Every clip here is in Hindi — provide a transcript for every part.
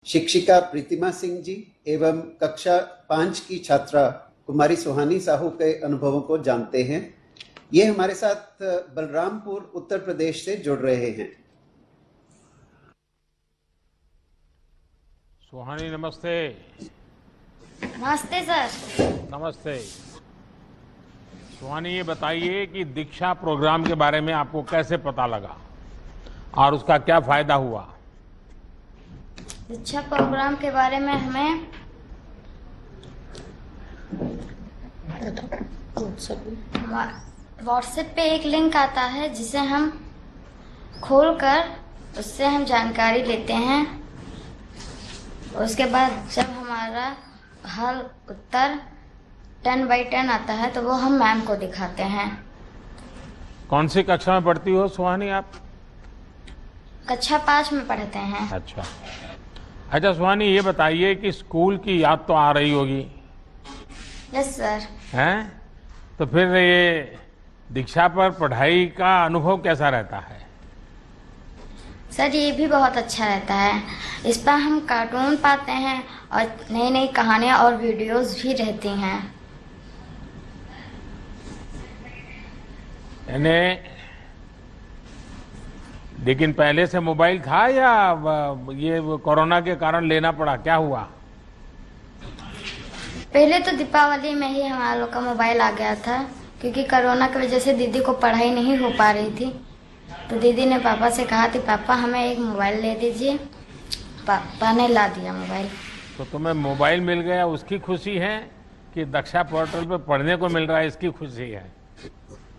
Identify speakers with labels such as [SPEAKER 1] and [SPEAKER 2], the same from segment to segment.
[SPEAKER 1] शिक्षिका प्रीतिमा सिंह जी एवं कक्षा 5 की छात्रा कुमारी सुहानी साहू के अनुभवों को जानते हैं। ये हमारे साथ बलरामपुर उत्तर प्रदेश से जुड़ रहे हैं।
[SPEAKER 2] सुहानी नमस्ते।
[SPEAKER 3] नमस्ते सर।
[SPEAKER 2] नमस्ते सुहानी, ये बताइए कि दीक्षा प्रोग्राम के बारे में आपको कैसे पता लगा और उसका क्या फायदा हुआ?
[SPEAKER 3] दीक्षा प्रोग्राम के बारे में हमें व्हाट्सएप पे एक लिंक आता है जिसे हम खोलकर उससे हम जानकारी लेते हैं। उसके बाद जब हमारा हल उत्तर 10 बाई 10 आता है तो वो हम मैम को दिखाते हैं।
[SPEAKER 2] कौन सी कक्षा में पढ़ती हो सुहानी आप?
[SPEAKER 3] कक्षा 5 में पढ़ते हैं।
[SPEAKER 2] अच्छा सुहानी, ये बताइए कि स्कूल की याद तो आ रही होगी।
[SPEAKER 3] Yes sir.
[SPEAKER 2] हैं? तो फिर ये दीक्षा पर पढ़ाई का अनुभव कैसा रहता है?
[SPEAKER 3] सर ये भी बहुत अच्छा रहता है। इस पर हम कार्टून पाते हैं और नई नई कहानियाँ और वीडियोस भी रहती हैं।
[SPEAKER 2] लेकिन पहले से मोबाइल था या ये कोरोना के कारण लेना पड़ा, क्या हुआ?
[SPEAKER 3] पहले तो दीपावली में ही हमारा लोग का मोबाइल आ गया था, क्योंकि कोरोना की वजह से दीदी को पढ़ाई नहीं हो पा रही थी। तो दीदी ने पापा से कहा थी, पापा हमें एक मोबाइल ले दीजिए। पापा ने ला दिया मोबाइल।
[SPEAKER 2] तो तुम्हें मोबाइल मिल गया उसकी खुशी है कि दीक्षा पोर्टल पे पढ़ने को मिल रहा है इसकी खुशी है?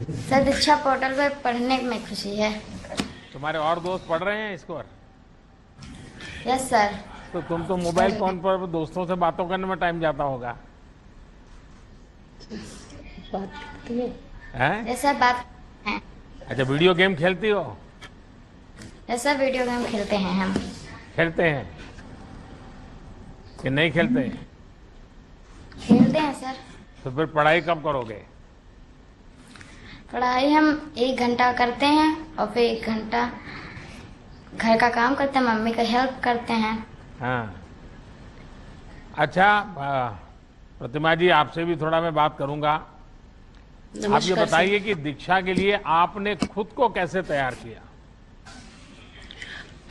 [SPEAKER 3] सर दीक्षा पोर्टल पे पढ़ने में खुशी है।
[SPEAKER 2] तुम्हारे और दोस्त पढ़ रहे हैं इसको?
[SPEAKER 3] Yes sir.
[SPEAKER 2] तो तुम तो मोबाइल फोन पर दोस्तों से बातों करने में टाइम जाता होगा।
[SPEAKER 3] बात करती है? यस सर, बात है।
[SPEAKER 2] अच्छा, वीडियो गेम खेलती हो?
[SPEAKER 3] यस सर, वीडियो गेम खेलते हैं हम।
[SPEAKER 2] खेलते हैं कि नहीं खेलते?
[SPEAKER 3] खेलते हैं सर।
[SPEAKER 2] तो फिर पढ़ाई कब करोगे?
[SPEAKER 3] पढ़ाई हम 1 घंटा करते हैं और फिर 1 घंटा घर का काम करते हैं, मम्मी का हेल्प करते हैं।
[SPEAKER 2] हाँ, अच्छा प्रतिमा जी, आपसे भी थोड़ा मैं बात करूंगा। आप ये बताइए कि दीक्षा के लिए आपने खुद को कैसे तैयार किया?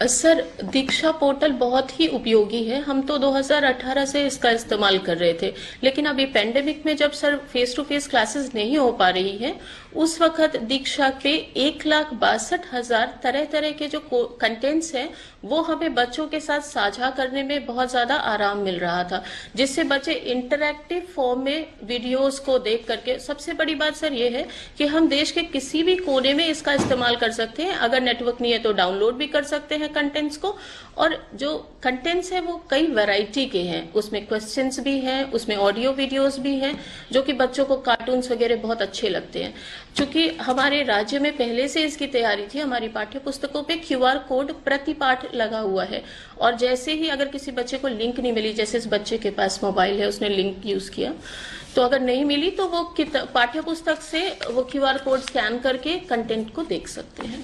[SPEAKER 4] सर दीक्षा पोर्टल बहुत ही उपयोगी है। हम तो 2018 से इसका इस्तेमाल कर रहे थे, लेकिन अभी पेंडेमिक में जब sir face to face classes नहीं हो पा रही है, उस वक्त दीक्षा पे 1,62,000 तरह तरह के जो कंटेंट्स हैं वो हमें बच्चों के साथ साझा करने में बहुत ज्यादा आराम मिल रहा था, जिससे बच्चे इंटरैक्टिव फॉर्म में वीडियोस को देख करके, सबसे बड़ी बात सर ये है कि हम देश के किसी भी कोने में इसका इस्तेमाल कर सकते हैं। अगर नेटवर्क नहीं है तो डाउनलोड भी कर सकते हैं कंटेंट्स को। और जो कंटेंट्स है वो कई वैरायटी के हैं, उसमें क्वेश्चंस भी हैं, उसमें ऑडियो वीडियोस भी हैं, जो कि बच्चों को कार्टून्स वगैरह बहुत अच्छे लगते हैं। चूंकि हमारे राज्य में पहले से इसकी तैयारी थी, हमारी पाठ्य पुस्तकों पे QR कोड प्रति पाठ लगा हुआ है, और जैसे ही अगर किसी बच्चे को लिंक नहीं मिली, जैसे इस बच्चे के पास मोबाइल है, उसने लिंक यूज किया, तो अगर नहीं मिली तो वो पाठ्य पुस्तक से वो QR कोड स्कैन करके कंटेंट को देख सकते हैं।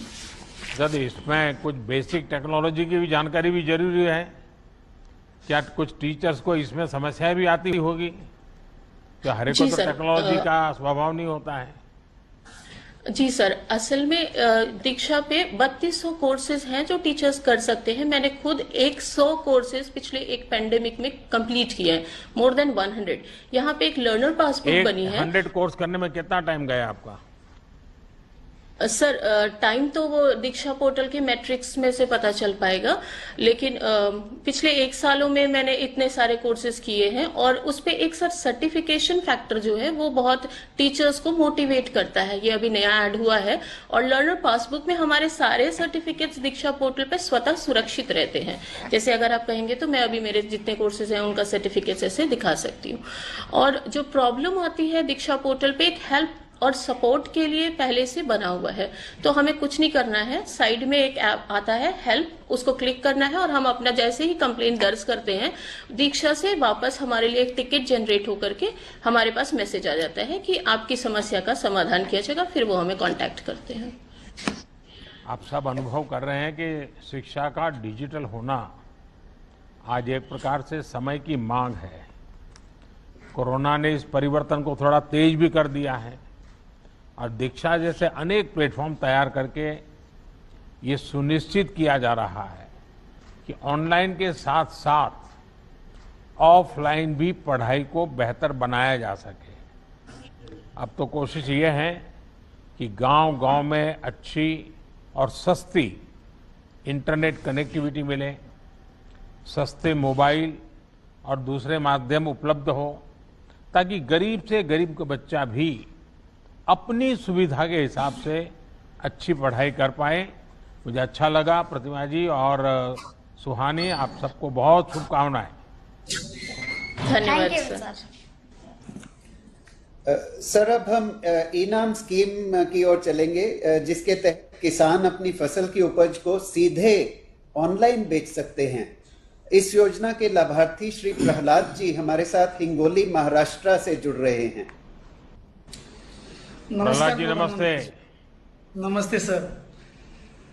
[SPEAKER 2] यदि इसमें कुछ बेसिक टेक्नोलॉजी की भी जानकारी भी जरूरी है क्या? कुछ टीचर्स को इसमें समस्याएं भी आती होगी, तो हर एक को तो टेक्नोलॉजी का स्वभाव नहीं होता है।
[SPEAKER 4] जी सर, असल में दीक्षा पे 3200 कोर्सेज हैं जो टीचर्स कर सकते हैं। मैंने खुद 100 कोर्सेज पिछले एक पेंडेमिक में कंप्लीट किए हैं, मोर देन 100। यहाँ पे एक लर्नर पासबुक बनी है।
[SPEAKER 2] 100 कोर्स करने में कितना टाइम गया आपका?
[SPEAKER 4] सर टाइम तो वो दीक्षा पोर्टल के मैट्रिक्स में से पता चल पाएगा, लेकिन पिछले 1 सालों में मैंने इतने सारे कोर्सेज किए हैं। और उस पे एक सर सर्टिफिकेशन फैक्टर जो है वो बहुत टीचर्स को मोटिवेट करता है, ये अभी नया ऐड हुआ है। और लर्नर पासबुक में हमारे सारे सर्टिफिकेट्स दीक्षा पोर्टल पे स्वतः सुरक्षित रहते हैं। जैसे अगर आप कहेंगे तो मैं अभी मेरे जितने कोर्सेज हैं उनका सर्टिफिकेट्स ऐसे दिखा सकती हूँ। और जो प्रॉब्लम आती है दीक्षा पोर्टल पे, एक हेल्प और सपोर्ट के लिए पहले से बना हुआ है, तो हमें कुछ नहीं करना है। साइड में एक ऐप आता है हेल्प, उसको क्लिक करना है और हम अपना जैसे ही कंप्लेंट दर्ज करते हैं, दीक्षा से वापस हमारे लिए एक टिकट जनरेट होकर के हमारे पास मैसेज आ जाता है कि आपकी समस्या का समाधान किया जाएगा। फिर वो हमें कांटेक्ट करते हैं।
[SPEAKER 2] आप सब अनुभव कर रहे हैं कि शिक्षा का डिजिटल होना आज एक प्रकार से समय की मांग है। कोरोना ने इस परिवर्तन को थोड़ा तेज भी कर दिया है और दीक्षा जैसे अनेक प्लेटफॉर्म तैयार करके ये सुनिश्चित किया जा रहा है कि ऑनलाइन के साथ साथ ऑफलाइन भी पढ़ाई को बेहतर बनाया जा सके। अब तो कोशिश ये है कि गांव-गांव में अच्छी और सस्ती इंटरनेट कनेक्टिविटी मिले, सस्ते मोबाइल और दूसरे माध्यम उपलब्ध हो, ताकि गरीब से गरीब का बच्चा भी अपनी सुविधा के हिसाब से अच्छी पढ़ाई कर पाए। मुझे अच्छा लगा प्रतिमा जी और सुहानी, आप सबको बहुत शुभकामनाएं।
[SPEAKER 4] धन्यवाद
[SPEAKER 3] thank you
[SPEAKER 4] sir.
[SPEAKER 3] Sir.
[SPEAKER 1] Sir अब हम इनाम स्कीम की ओर चलेंगे, जिसके तहत किसान अपनी फसल की उपज को सीधे ऑनलाइन बेच सकते हैं। इस योजना के लाभार्थी श्री प्रहलाद जी हमारे साथ हिंगोली महाराष्ट्र से जुड़ रहे हैं।
[SPEAKER 2] प्रहलाद जी नमस्ते।
[SPEAKER 5] नमस्ते सर।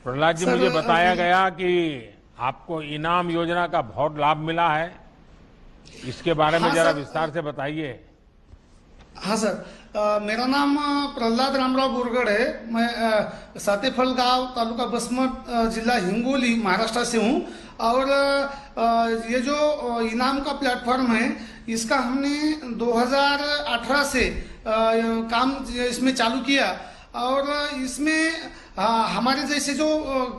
[SPEAKER 2] प्रहलाद जी,
[SPEAKER 5] सर,
[SPEAKER 2] मुझे बताया गया कि आपको इनाम योजना का बहुत लाभ मिला है, इसके बारे में
[SPEAKER 5] हाँ
[SPEAKER 2] जरा
[SPEAKER 5] सर।
[SPEAKER 2] विस्तार से बताइए।
[SPEAKER 5] हाँ सर, मेरा नाम प्रहलाद रामराव बोरगढ़ है। मैं सातेफल गांव, तालुका बसमत, जिला हिंगोली, महाराष्ट्र से हूँ। और ये जो इनाम का प्लेटफॉर्म है, इसका हमने 2018 से काम इसमें चालू किया। और इसमें हमारे जैसे जो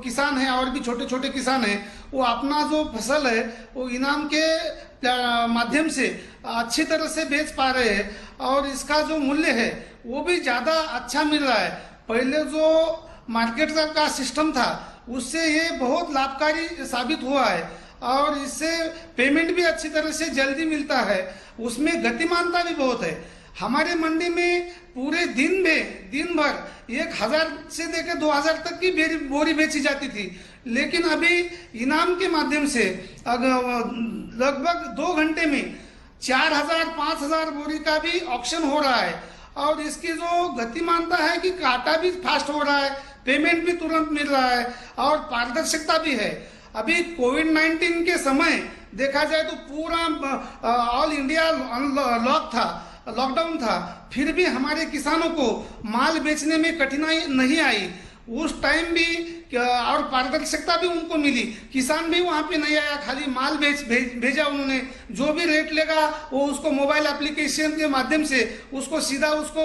[SPEAKER 5] किसान हैं और भी छोटे छोटे किसान हैं, वो अपना जो फसल है वो इनाम के माध्यम से अच्छी तरह से बेच पा रहे हैं और इसका जो मूल्य है वो भी ज्यादा अच्छा मिल रहा है। पहले जो मार्केट का सिस्टम था उससे ये बहुत लाभकारी साबित हुआ है और इससे पेमेंट भी अच्छी तरह से जल्दी मिलता है, उसमें गतिमानता भी बहुत है। हमारे मंडी में पूरे दिन भर 1000 से लेकर 2000 तक की बोरी बेची जाती थी, लेकिन अभी इनाम के माध्यम से लगभग 2 घंटे में 4000 5000 बोरी का भी ऑक्शन हो रहा है। और इसकी जो गतिमानता है कि काटा भी फास्ट हो रहा है, पेमेंट भी तुरंत मिल रहा है और पारदर्शिता भी है। अभी कोविड-19 के समय देखा जाए तो पूरा ऑल इंडिया लॉकडाउन था, फिर भी हमारे किसानों को माल बेचने में कठिनाई नहीं आई। उस टाइम भी और पारदर्शिता भी उनको मिली, किसान भी वहां पे नहीं आया, खाली माल भेजा उन्होंने। जो भी रेट लेगा वो उसको मोबाइल एप्लीकेशन के माध्यम से उसको सीधा उसको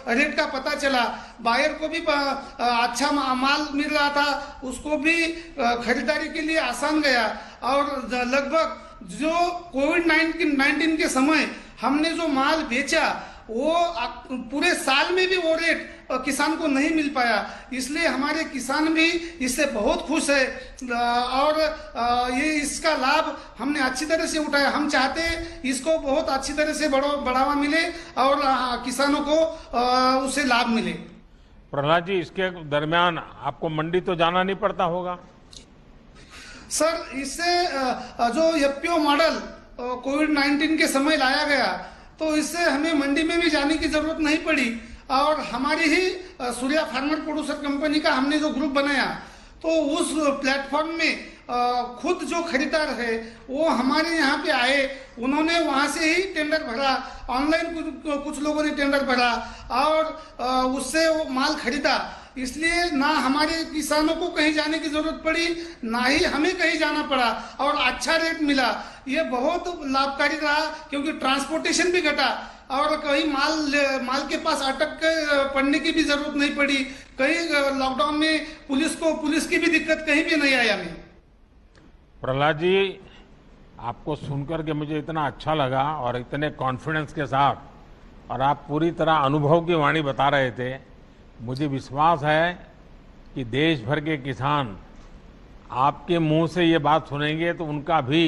[SPEAKER 5] रेट का पता चला। बायर को भी अच्छा माल मिल रहा था, उसको भी खरीदारी के लिए आसान गया। और लगभग जो कोविड-19 के समय हमने जो माल बेचा वो पूरे साल में भी वो रेट किसान को नहीं मिल पाया, इसलिए हमारे किसान भी इससे बहुत खुश है। और ये इसका लाभ हमने अच्छी तरह से उठाया। हम चाहते हैं इसको बहुत अच्छी तरह से बढ़ावा मिले और किसानों को उससे लाभ मिले।
[SPEAKER 2] प्रहलाद जी, इसके दरमियान आपको मंडी तो जाना नहीं पड़ता होगा?
[SPEAKER 5] सर, इससे जो एफपीओ मॉडल कोविड-19 के समय लाया गया तो इससे हमें मंडी में भी जाने की जरूरत नहीं पड़ी। और हमारी ही सूर्या फार्मर प्रोड्यूसर कंपनी का हमने जो ग्रुप बनाया तो उस प्लेटफॉर्म में खुद जो खरीदार है वो हमारे यहाँ पे आए, उन्होंने वहां से ही टेंडर भरा, ऑनलाइन कुछ लोगों ने टेंडर भरा और उससे वो माल खरीदा। इसलिए ना हमारे किसानों को कहीं जाने की जरूरत पड़ी, ना ही हमें कहीं जाना पड़ा और अच्छा रेट मिला। ये बहुत लाभकारी रहा क्योंकि ट्रांसपोर्टेशन भी घटा और कहीं माल के पास अटक पड़ने की भी जरूरत नहीं पड़ी। कहीं लॉकडाउन में पुलिस की भी दिक्कत कहीं भी नहीं आई हमें।
[SPEAKER 2] प्रहलाद जी, आपको सुनकर के मुझे इतना अच्छा लगा और इतने कॉन्फिडेंस के साथ, और आप पूरी तरह अनुभव की वाणी बता रहे थे। मुझे विश्वास है कि देश भर के किसान आपके मुंह से ये बात सुनेंगे तो उनका भी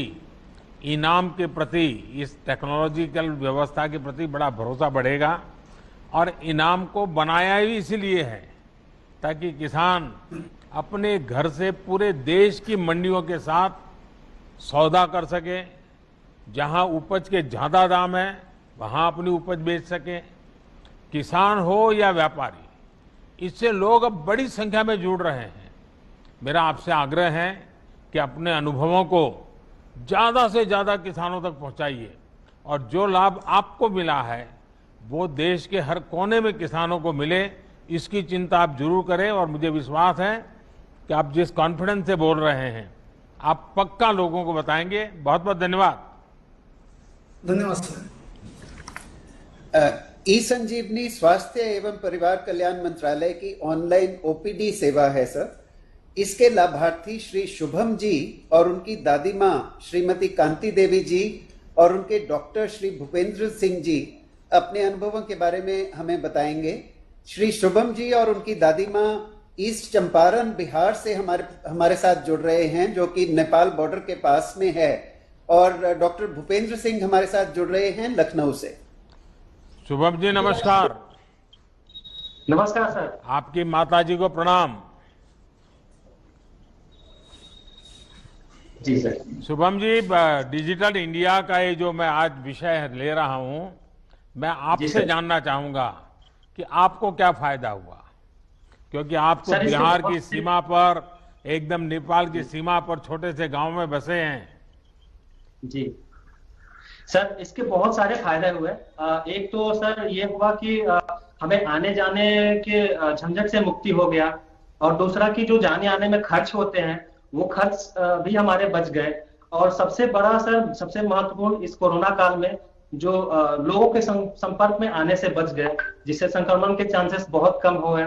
[SPEAKER 2] इनाम के प्रति, इस टेक्नोलॉजिकल व्यवस्था के प्रति बड़ा भरोसा बढ़ेगा। और इनाम को बनाया ही इसीलिए है ताकि किसान अपने घर से पूरे देश की मंडियों के साथ सौदा कर सके, जहां उपज के ज्यादा दाम है वहां अपनी उपज बेच सके। किसान हो या व्यापारी, इससे लोग अब बड़ी संख्या में जुड़ रहे हैं। मेरा आपसे आग्रह है कि अपने अनुभवों को ज्यादा से ज्यादा किसानों तक पहुंचाइए और जो लाभ आपको मिला है वो देश के हर कोने में किसानों को मिले, इसकी चिंता आप जरूर करें। और मुझे विश्वास है कि आप जिस कॉन्फिडेंस से बोल रहे हैं आप पक्का लोगों को बताएंगे। बहुत बहुत धन्यवाद।
[SPEAKER 5] धन्यवाद सर।
[SPEAKER 1] ई संजीवनी स्वास्थ्य एवं परिवार कल्याण मंत्रालय की ऑनलाइन ओपीडी सेवा है सर। इसके लाभार्थी श्री शुभम जी और उनकी दादी माँ श्रीमती कांति देवी जी और उनके डॉक्टर श्री भूपेंद्र सिंह जी अपने अनुभवों के बारे में हमें बताएंगे। श्री शुभम जी और उनकी दादी माँ ईस्ट चंपारण बिहार से हमारे साथ जुड़ रहे हैं, जो कि नेपाल बॉर्डर के पास में है, और डॉक्टर भूपेंद्र सिंह हमारे साथ जुड़ रहे हैं लखनऊ से।
[SPEAKER 2] शुभम जी नमस्कार।
[SPEAKER 6] नमस्कार सर।
[SPEAKER 2] आपकी माताजी को प्रणाम।
[SPEAKER 6] जी sir.
[SPEAKER 2] Shubham ji, digital India का ये जो मैं आज विषय ले रहा हूं, मैं आपसे जानना चाहूंगा कि आपको क्या फायदा हुआ, क्योंकि आप तो बिहार की सीमा पर, एकदम नेपाल की सीमा पर छोटे से गांव में बसे हैं।
[SPEAKER 6] जी सर, इसके बहुत सारे फायदे हुए। एक तो सर ये हुआ कि हमें आने जाने के झंझट से मुक्ति हो गया, और दूसरा कि जो जाने आने में खर्च होते हैं वो खर्च भी हमारे बच गए। और सबसे बड़ा सर, सबसे महत्वपूर्ण, इस कोरोना काल में जो लोगों के संपर्क में आने से बच गए, जिससे संक्रमण के चांसेस बहुत कम हुए।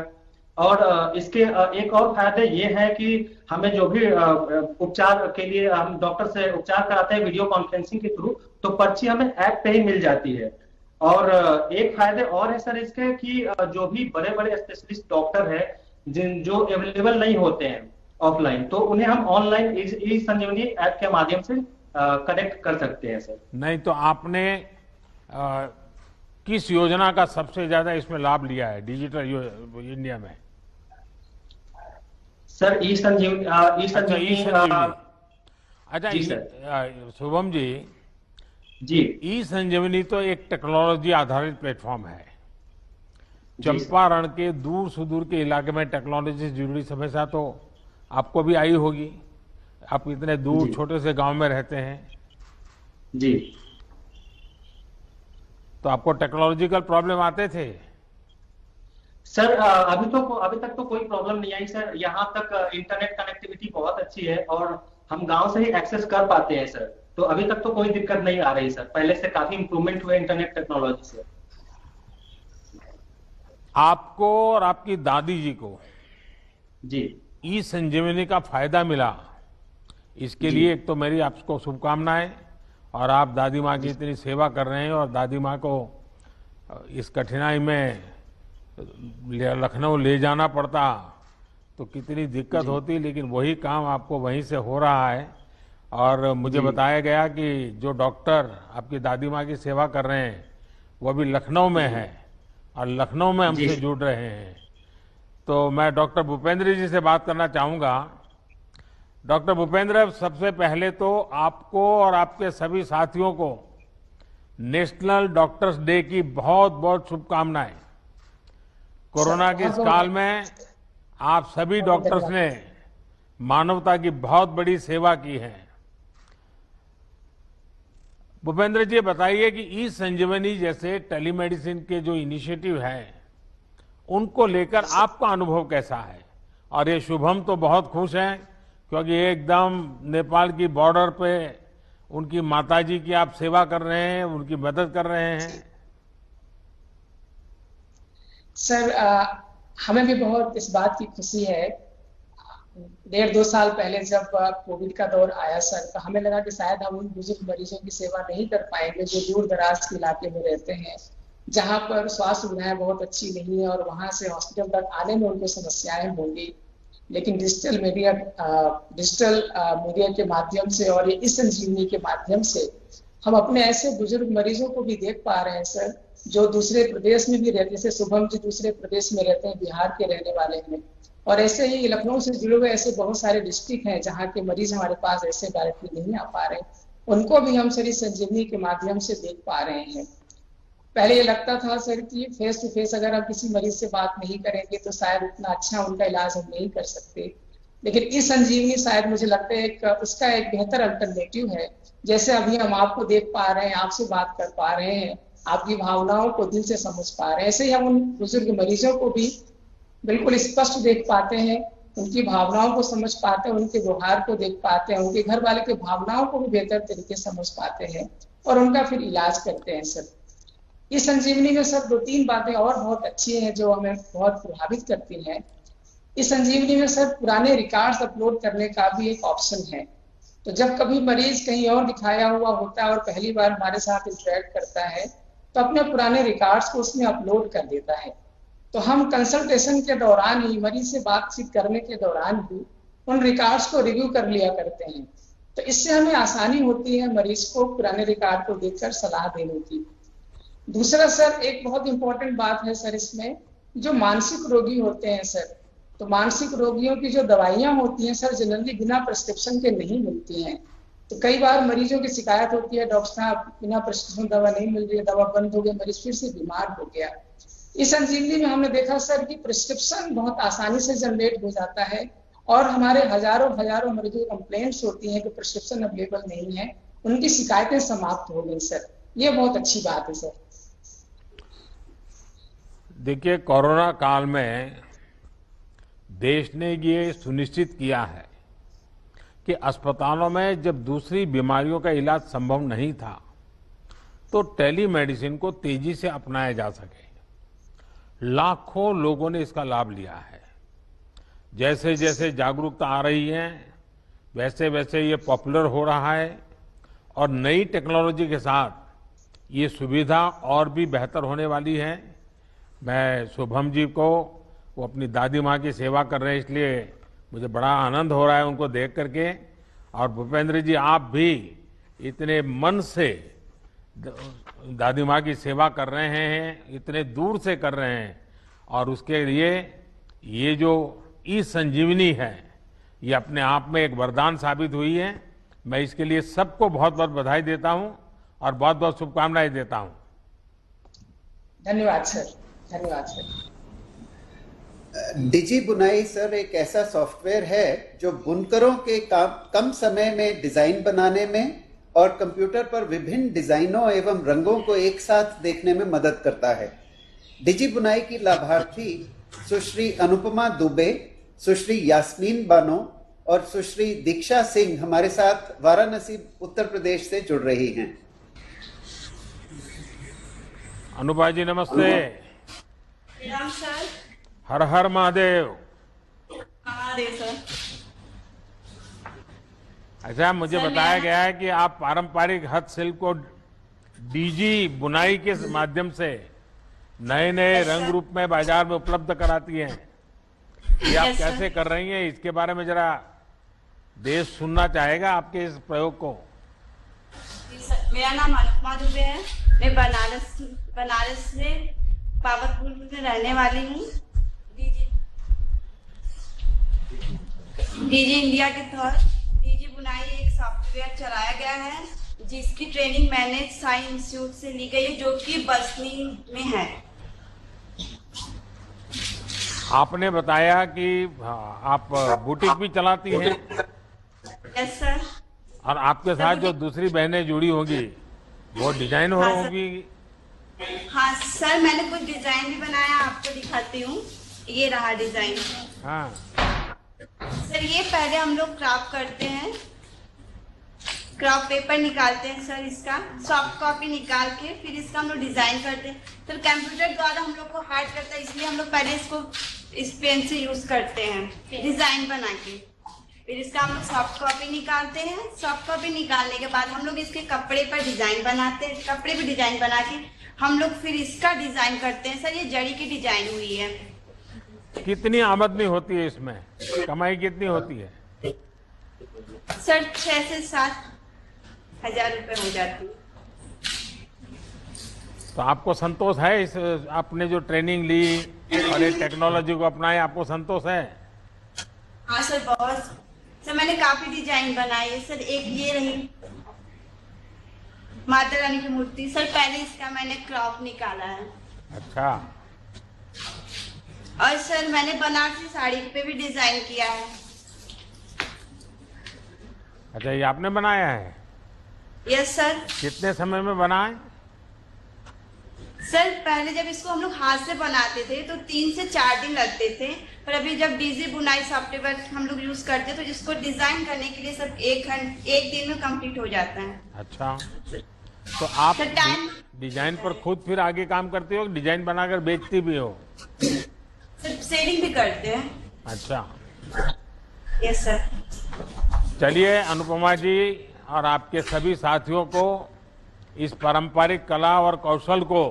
[SPEAKER 6] और इसके एक और फायदे ये है कि हमें जो भी उपचार के लिए हम डॉक्टर से उपचार कराते हैं वीडियो कॉन्फ्रेंसिंग के थ्रू, तो पर्ची हमें ऐप पे ही मिल जाती है। और एक फायदे और है सर इसके कि जो भी बड़े बड़े स्पेशलिस्ट डॉक्टर है जो अवेलेबल नहीं होते हैं ऑफलाइन, तो उन्हें हम ऑनलाइन ई संजीवनी ऐप के माध्यम से कनेक्ट कर सकते हैं सर।
[SPEAKER 2] नहीं तो आपने किस योजना का सबसे ज्यादा इसमें लाभ लिया है डिजिटल इंडिया में?
[SPEAKER 6] सर ई संजीवनी।
[SPEAKER 2] अच्छा शुभम जी, ई संजीवनी तो एक टेक्नोलॉजी आधारित प्लेटफॉर्म है। चंपारण के दूर सुदूर के इलाके में टेक्नोलॉजी से जुड़ी समस्या तो आपको भी आई होगी। आप इतने दूर छोटे से गांव में रहते हैं
[SPEAKER 6] जी,
[SPEAKER 2] तो आपको टेक्नोलॉजिकल प्रॉब्लम आते थे?
[SPEAKER 6] सर अभी तक तो कोई प्रॉब्लम नहीं आई सर। यहाँ तक इंटरनेट कनेक्टिविटी बहुत अच्छी है और हम गांव से ही एक्सेस कर पाते हैं सर। तो अभी तक तो कोई दिक्कत नहीं आ रही सर। पहले से काफी इंप्रूवमेंट हुआ इंटरनेट टेक्नोलॉजी से।
[SPEAKER 2] आपको और आपकी दादी जी को
[SPEAKER 6] जी
[SPEAKER 2] ई संजीवनी का फायदा मिला, इसके लिए एक तो मेरी आपको शुभकामनाएं। और आप दादी माँ की इतनी सेवा कर रहे हैं, और दादी माँ को इस कठिनाई में लखनऊ ले जाना पड़ता तो कितनी दिक्कत होती, लेकिन वही काम आपको वहीं से हो रहा है। और मुझे बताया गया कि जो डॉक्टर आपकी दादी माँ की सेवा कर रहे हैं वो भी लखनऊ में है और लखनऊ में हमसे जुड़ रहे हैं। तो मैं डॉक्टर भूपेंद्र जी से बात करना चाहूंगा। डॉक्टर भूपेंद्र, सबसे पहले तो आपको और आपके सभी साथियों को नेशनल डॉक्टर्स डे की बहुत बहुत शुभकामनाएं। कोरोना के इस काल में आप सभी डॉक्टर्स ने मानवता की बहुत बड़ी सेवा की है। भूपेंद्र जी बताइए कि ई संजीवनी जैसे टेलीमेडिसिन के जो इनिशिएटिव हैं उनको लेकर आपका अनुभव कैसा है? और ये शुभम तो बहुत खुश हैं क्योंकि एकदम नेपाल की बॉर्डर पे उनकी माताजी की आप सेवा कर रहे हैं, उनकी मदद कर रहे हैं।
[SPEAKER 7] सर हमें भी बहुत इस बात की खुशी है। 1.5-2 साल पहले जब कोविड का दौर आया सर, तो हमें लगा कि शायद हम उन बुजुर्ग मरीजों की सेवा नहीं कर पाएंगे जो दूर दराज के इलाके में रहते हैं, जहां पर स्वास्थ्य सुविधाएं बहुत अच्छी नहीं है और वहां से हॉस्पिटल तक आने में उनको समस्याएं होंगी। लेकिन डिजिटल मीडिया के माध्यम से और ये ई संजीवनी के माध्यम से हम अपने ऐसे बुजुर्ग मरीजों को भी देख पा रहे हैं सर, जो दूसरे प्रदेश में भी रहते हैं। जैसे शुभम जी दूसरे प्रदेश में रहते हैं, बिहार के रहने वाले हैं, और ऐसे ही लखनऊ से जुड़े हुए ऐसे बहुत सारे डिस्ट्रिक्ट हैं जहाँ के मरीज हमारे पास ऐसे डायरेक्टली नहीं आ पा रहे, उनको भी हम सर संजीवनी के माध्यम से देख पा रहे हैं। पहले ये लगता था सर कि फेस टू फेस अगर हम किसी मरीज से बात नहीं करेंगे तो शायद उतना अच्छा उनका इलाज हम नहीं कर सकते, लेकिन ई संजीवनी शायद मुझे लगता है उसका एक बेहतर अल्टरनेटिव है। जैसे अभी हम आपको देख पा रहे हैं, आपसे बात कर पा रहे हैं, आपकी भावनाओं को दिल से समझ पा रहे हैं, ऐसे ही हम उन बुजुर्ग मरीजों को भी बिल्कुल स्पष्ट देख पाते हैं, उनकी भावनाओं को समझ पाते हैं, उनके व्यवहार को देख पाते हैं, उनके घर वाले की भावनाओं को भी बेहतर तरीके से समझ पाते हैं और उनका फिर इलाज करते हैं सर। इस संजीवनी में सर 2-3 बातें और बहुत अच्छी हैं जो हमें बहुत प्रभावित करती हैं। इस संजीवनी में सर पुराने रिकॉर्ड्स अपलोड करने का भी एक ऑप्शन है। तो जब कभी मरीज कहीं और दिखाया हुआ होता है और पहली बार हमारे साथ इंटरेक्ट करता है तो अपने पुराने रिकॉर्ड्स को उसमें अपलोड कर देता है। तो हम कंसल्टेशन के दौरान ही, मरीज से बातचीत करने के दौरान ही उन रिकॉर्ड्स को रिव्यू कर लिया करते हैं। तो इससे हमें आसानी होती है मरीज को पुराने रिकॉर्ड को देखकर सलाह देने की। दूसरा सर, एक बहुत इंपॉर्टेंट बात है सर इसमें, जो मानसिक रोगी होते हैं सर, तो मानसिक रोगियों की जो दवाइयां होती हैं सर जनरली बिना प्रिस्क्रिप्शन के नहीं मिलती हैं। तो कई बार मरीजों की शिकायत होती है, डॉक्टर साहब बिना प्रिस्क्रिप्शन दवा नहीं मिल रही है, दवा बंद हो गई, मरीज फिर से बीमार हो गया। इस संजीवनी में हमने देखा सर कि प्रिस्क्रिप्शन बहुत आसानी से जनरेट हो जाता है और हमारे हजारों मरीजों की कंप्लेंट्स होती हैं कि प्रिस्क्रिप्शन अवेलेबल नहीं है, उनकी शिकायतें समाप्त हो गई सर। ये बहुत अच्छी बात है सर।
[SPEAKER 2] देखिए, कोरोना काल में देश ने ये सुनिश्चित किया है कि अस्पतालों में जब दूसरी बीमारियों का इलाज संभव नहीं था तो टेलीमेडिसिन को तेजी से अपनाया जा सके। लाखों लोगों ने इसका लाभ लिया है। जैसे जैसे जागरूकता आ रही है वैसे वैसे ये पॉपुलर हो रहा है और नई टेक्नोलॉजी के साथ ये सुविधा और भी बेहतर होने वाली है। मैं शुभम जी को, वो अपनी दादी माँ की सेवा कर रहे हैं, इसलिए मुझे बड़ा आनंद हो रहा है उनको देख करके। और भूपेंद्र जी, आप भी इतने मन से दादी माँ की सेवा कर रहे हैं, इतने दूर से कर रहे हैं, और उसके लिए ये जो ई संजीवनी है ये अपने आप में एक वरदान साबित हुई है। मैं इसके लिए सबको बहुत बहुत बधाई देता हूं और बहुत बहुत शुभकामनाएं देता हूं।
[SPEAKER 7] धन्यवाद सर। धन्यवाद सर।
[SPEAKER 1] डिजी बुनाई सर एक ऐसा सॉफ्टवेयर है जो बुनकरों के कम समय में डिजाइन बनाने में और कंप्यूटर पर विभिन्न डिजाइनों एवं रंगों को एक साथ देखने में मदद करता है। डिजी बुनाई की लाभार्थी सुश्री अनुपमा दुबे, सुश्री यास्मीन बानो और सुश्री दीक्षा सिंह हमारे साथ वाराणसी उत्तर प्रदेश से जुड़ रही हैं।
[SPEAKER 2] अनुपा जी नमस्ते।
[SPEAKER 8] राम सर।
[SPEAKER 2] हर हर महादेव।
[SPEAKER 8] महादेव सर।
[SPEAKER 2] अच्छा, मुझे बताया गया है कि आप पारंपरिक हस्तशिल्प को डीजी बुनाई के माध्यम से नए नए रंग रूप में बाजार में उपलब्ध कराती हैं। ये आप कैसे कर रही हैं, इसके बारे में जरा देश सुनना चाहेगा आपके इस प्रयोग को।
[SPEAKER 8] मेरा नाम अनुपमा दुबे है। मैं बनारस से पावतपुर में रहने वाली हूँ। डीजी इंडिया के तहत डीजी बुनाई एक सॉफ्टवेयर चलाया गया है जिसकी ट्रेनिंग मैंने साई इंस्टीट्यूट से ली गई है जो कि बसनी में है।
[SPEAKER 2] आपने बताया कि आप बुटीक भी चलाती हैं।
[SPEAKER 8] Yes sir.
[SPEAKER 2] और आपके साथ जो दूसरी बहनें जुड़ी होंगी वो डिजाइन हो होगी।
[SPEAKER 8] हाँ सर, मैंने कुछ डिजाइन भी बनाया, आपको दिखाती हूँ। ये रहा डिजाइन।
[SPEAKER 2] हाँ
[SPEAKER 8] सर, ये पहले हम लोग क्राफ्ट करते हैं, क्राफ्ट पेपर निकालते हैं सर, इसका सॉफ्ट कॉपी निकाल के फिर इसका हम लोग डिजाइन करते हैं। फिर कंप्यूटर द्वारा हम लोग को हार्ड करता है, इसलिए हम लोग पहले इसको इस पेन से यूज करते हैं डिजाइन बना के। फिर इसका हम लोग सॉफ्ट कॉपी निकालते हैं। सॉफ्ट कॉपी निकालने के बाद हम लोग इसके कपड़े पर डिजाइन बनाते हैं। कपड़े पर डिजाइन बना के हम लोग फिर इसका डिजाइन करते हैं। सर, ये जड़ी की डिजाइन हुई है।
[SPEAKER 2] कितनी आमदनी होती है इसमें, कमाई कितनी होती है?
[SPEAKER 8] सर 6 से 7 हजार रुपए हो जाती है।
[SPEAKER 2] तो आपको संतोष है इस आपने जो ट्रेनिंग ली और ये टेक्नोलॉजी को अपनाए, आपको संतोष है?
[SPEAKER 8] हाँ सर, बहुत। सर, मैंने काफी डिजाइन बनाई है सर। एक ये रही माता रानी की मूर्ति। सर, पहले इसका मैंने क्रॉप निकाला है।
[SPEAKER 2] अच्छा।
[SPEAKER 8] और सर, मैंने बनारसी साड़ी पे भी डिजाइन किया है।
[SPEAKER 2] अच्छा, ये आपने बनाया है?
[SPEAKER 8] Yes sir.
[SPEAKER 2] कितने समय में बना है?
[SPEAKER 8] सर पहले जब इसको हम लोग हाथ से बनाते थे तो 3 से 4 दिन लगते थे, पर अभी जब डीजी बुनाई सॉफ्टवेयर हम लोग यूज करते हैं तो इसको डिजाइन करने के लिए सब एक दिन में कंप्लीट हो जाता है।
[SPEAKER 2] अच्छा, तो आप
[SPEAKER 8] सर टाइम
[SPEAKER 2] डिजाइन पर खुद फिर आगे काम करते हो, डिजाइन बनाकर बेचती भी हो?
[SPEAKER 8] सर सेलिंग भी करते हैं।
[SPEAKER 2] अच्छा,
[SPEAKER 8] यस सर।
[SPEAKER 2] चलिए अनुपमा जी और आपके सभी साथियों को इस पारंपरिक कला और कौशल को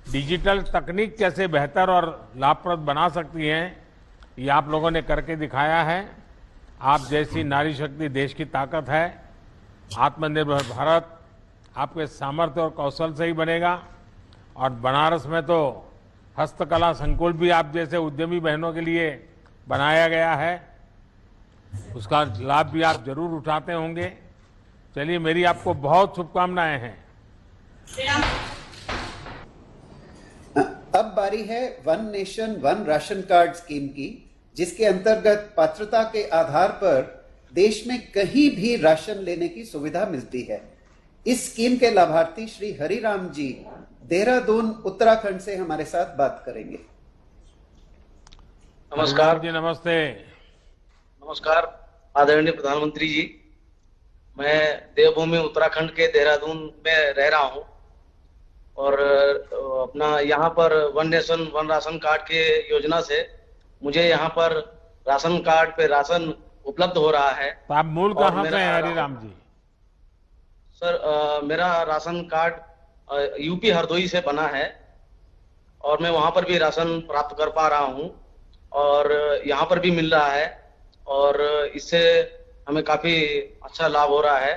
[SPEAKER 2] डिजिटल तकनीक कैसे बेहतर और लाभप्रद बना सकती हैं, ये आप लोगों ने करके दिखाया है। आप जैसी नारी शक्ति देश की ताकत है। आत्मनिर्भर भारत आपके सामर्थ्य और कौशल से ही बनेगा। और बनारस में तो हस्तकला संकुल भी आप जैसे उद्यमी बहनों के लिए बनाया गया है, उसका लाभ भी आप जरूर उठाते होंगे। चलिए, मेरी आपको बहुत शुभकामनाएं हैं।
[SPEAKER 1] अब बारी है one nation one ration card scheme की, जिसके अंतर्गत पात्रता के आधार पर देश में कहीं भी राशन लेने की सुविधा मिलती है। इस स्कीम के लाभार्थी श्री हरिराम जी देहरादून उत्तराखंड से हमारे साथ बात करेंगे।
[SPEAKER 9] नमस्कार
[SPEAKER 2] जी, नमस्ते।
[SPEAKER 9] नमस्कार आदरणीय प्रधानमंत्री जी, मैं देवभूमि उत्तराखंड के देहरादून में रह रहा हूँ और अपना यहाँ पर one nation one ration card के योजना से मुझे यहाँ पर राशन कार्ड पे राशन उपलब्ध हो रहा है।
[SPEAKER 2] तो आप मूल कहाँ से हैं हरिराम जी?
[SPEAKER 9] सर मेरा राशन कार्ड यूपी हरदोई से बना है और मैं वहाँ पर भी राशन प्राप्त कर पा रहा हूँ और यहाँ पर भी मिल रहा है और इससे हमें काफी अच्छा लाभ हो रहा है।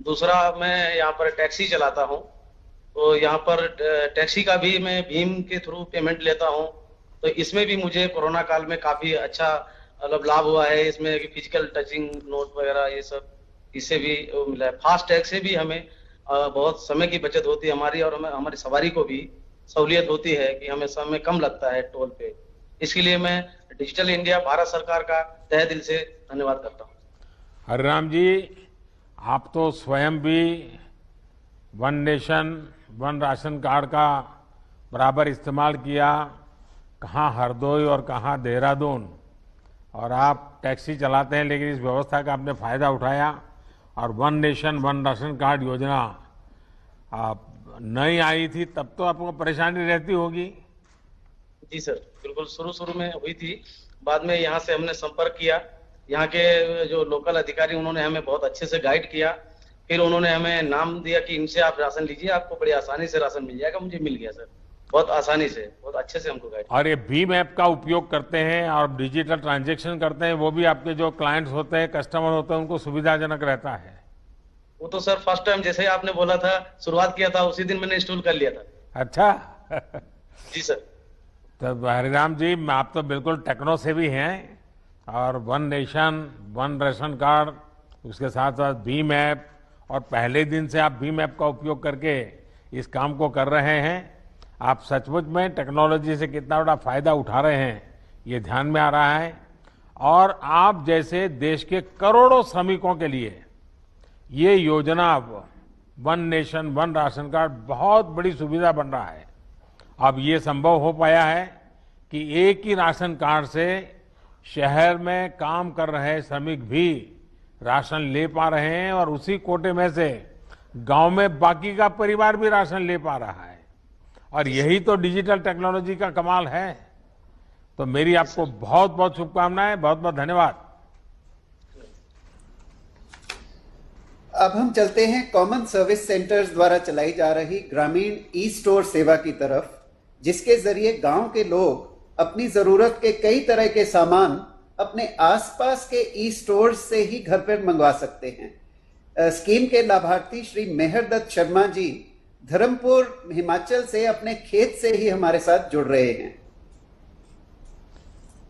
[SPEAKER 9] दूसरा, मैं यहाँ पर टैक्सी चलाता हूँ, तो यहाँ पर टैक्सी का भी मैं भीम के थ्रू पेमेंट लेता हूँ, तो इसमें भी मुझे कोरोना काल में काफी अच्छा मतलब लाभ हुआ है। इसमें फिजिकल टचिंग नोट वगैरह ये सब इससे भी मिला है। फास्ट टैग से भी हमें बहुत समय की बचत होती है हमारी, और हमें हमारी सवारी को भी सहूलियत होती है कि हमें समय कम लगता है टोल पे। इसके लिए मैं डिजिटल इंडिया भारत सरकार का तहे दिल से धन्यवाद करता हूँ।
[SPEAKER 2] हरिराम जी, आप तो स्वयं भी one nation one ration card का बराबर इस्तेमाल किया, कहाँ हरदोई और कहाँ देहरादून, और आप टैक्सी चलाते हैं, लेकिन इस व्यवस्था का आपने फायदा उठाया और one nation one ration card योजना आप नई आई थी तब तो आपको परेशानी रहती होगी।
[SPEAKER 9] जी सर, बिल्कुल शुरू में हुई थी, बाद में यहाँ से हमने संपर्क किया, यहाँ के जो लोकल अधिकारी उन्होंने हमें बहुत अच्छे से गाइड किया, फिर उन्होंने हमें नाम दिया कि इनसे आप राशन लीजिए, आपको बड़ी आसानी से राशन मिल जाएगा। मुझे मिल गया सर, बहुत आसानी से, बहुत अच्छे से हमको गाइड।
[SPEAKER 2] और ये भीम ऐप का उपयोग करते हैं और डिजिटल ट्रांजैक्शन करते हैं, वो भी आपके जो क्लाइंट्स होते हैं, कस्टमर होते हैं, उनको सुविधाजनक रहता है?
[SPEAKER 9] वो तो सर फर्स्ट टाइम जैसे ही आपने बोला था, शुरुआत किया था, उसी दिन मैंने इंस्टॉल कर लिया था।
[SPEAKER 2] अच्छा।
[SPEAKER 9] जी सर।
[SPEAKER 2] तो हरिराम जी, आप तो बिल्कुल टेक्नो से भी हैं, और one nation one ration card, उसके साथ साथ भीम ऐप, और पहले दिन से आप भीम ऐप का उपयोग करके इस काम को कर रहे हैं। आप सचमुच में टेक्नोलॉजी से कितना बड़ा फायदा उठा रहे हैं, ये ध्यान में आ रहा है। और आप जैसे देश के करोड़ों श्रमिकों के लिए ये योजना one nation one ration card बहुत बड़ी सुविधा बन रहा है। अब ये संभव हो पाया है कि एक ही राशन कार्ड से शहर में काम कर रहे श्रमिक भी राशन ले पा रहे हैं, और उसी कोटे में से गांव में बाकी का परिवार भी राशन ले पा रहा है। और यही तो डिजिटल टेक्नोलॉजी का कमाल है। तो मेरी आपको बहुत बहुत शुभकामनाएं, बहुत बहुत धन्यवाद।
[SPEAKER 1] अब हम चलते हैं कॉमन सर्विस सेंटर्स द्वारा चलाई जा रही ग्रामीण ई स्टोर सेवा की तरफ, जिसके जरिए गांव के लोग अपनी जरूरत के कई तरह के सामान अपने आसपास के ई स्टोर से ही घर पर मंगवा सकते हैं। स्कीम के लाभार्थी श्री मेहरदत्त शर्मा जी धर्मपुर हिमाचल से अपने खेत से ही हमारे साथ जुड़ रहे हैं।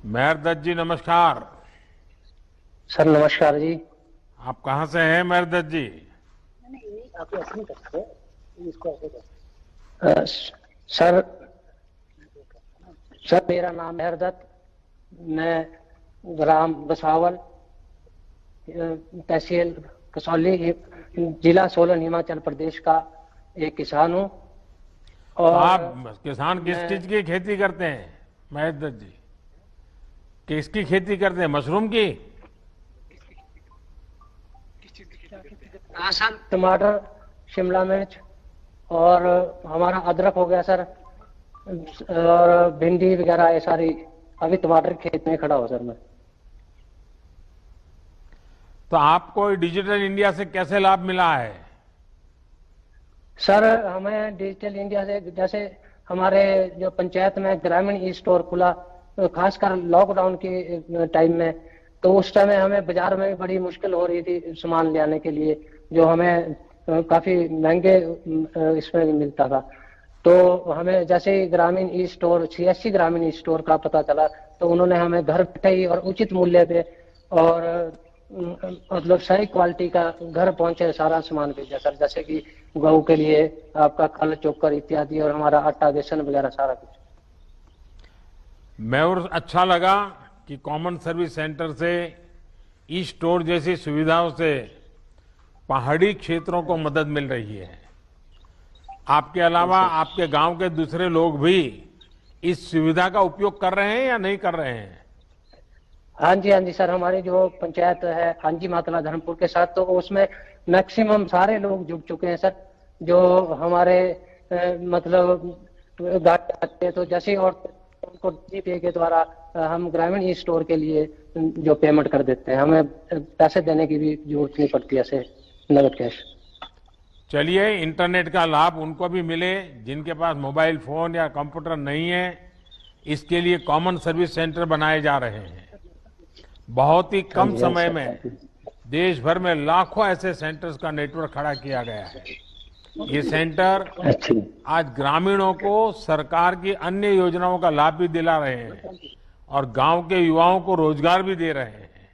[SPEAKER 2] मेहरदत्त जी नमस्कार।
[SPEAKER 10] सर नमस्कार जी।
[SPEAKER 2] आप कहाँ से हैं मेहरदत्त जी?
[SPEAKER 10] आप ऐसे नहीं कर सकते, इसको ऐसे कर। सर मेरा नाम मेहरदत्त, मैं ग्राम बसावल तहसील कसौली, जिला सोलन, हिमाचल प्रदेश का एक किसान हूँ।
[SPEAKER 2] और आप किसान किस चीज की खेती करते हैं महेश दत्त जी? किसकी खेती करते हैं? मशरूम की?
[SPEAKER 10] लहसुन, टमाटर, शिमला मिर्च और हमारा अदरक हो गया सर, और भिंडी वगैरह ये सारी। अभी टमाटर खेत में खड़ा हो सर मैं।
[SPEAKER 2] तो आपको डिजिटल इंडिया से कैसे लाभ मिला है?
[SPEAKER 10] सर हमें डिजिटल इंडिया से, जैसे हमारे जो पंचायत में ग्रामीण ई स्टोर खुला, खासकर लॉकडाउन के टाइम में, तो उस समय हमें बाजार में भी बड़ी मुश्किल हो रही थी सामान ले आने के लिए, जो हमें काफी महंगे इसमें मिलता था। तो हमें जैसे ही ग्रामीण ई स्टोर, CSC ग्रामीण ई स्टोर का पता चला, तो उन्होंने हमें घर बैठे ही और उचित मूल्य पे और मतलब सही क्वालिटी का घर पहुंचे सारा सामान भेजा सर, जैसे कि गेहूं के लिए आपका खल, चोकर इत्यादि, और हमारा आटा, बेसन वगैरह सारा कुछ।
[SPEAKER 2] मैं और अच्छा लगा कि कॉमन सर्विस सेंटर से ई स्टोर जैसी सुविधाओं से पहाड़ी क्षेत्रों को मदद मिल रही है। आपके अलावा आपके गांव के दूसरे लोग भी इस सुविधा का उपयोग कर रहे हैं या नहीं कर रहे हैं?
[SPEAKER 10] हाँ जी सर, हमारी जो पंचायत है हांजी मातला धर्मपुर के साथ, तो उसमें मैक्सिमम सारे लोग जुड़ चुके हैं सर, जो हमारे मतलब गाड़ी आते हैं, तो जैसे और उनको GPay के द्वारा हम ग्रामीण ई स्टोर के लिए जो पेमेंट कर देते हैं, हमें पैसे देने की भी जरूरत नहीं पड़ती ऐसे नगद कैश।
[SPEAKER 2] चलिए, इंटरनेट का लाभ उनको भी मिले जिनके पास मोबाइल फोन या कंप्यूटर नहीं है। इसके लिए कॉमन सर्विस सेंटर बनाए जा रहे हैं। बहुत ही कम समय में देश भर में लाखों ऐसे सेंटर्स का नेटवर्क खड़ा किया गया है। ये सेंटर आज ग्रामीणों को सरकार की अन्य योजनाओं का लाभ भी दिला रहे हैं और गांव के युवाओं को रोजगार भी दे रहे हैं।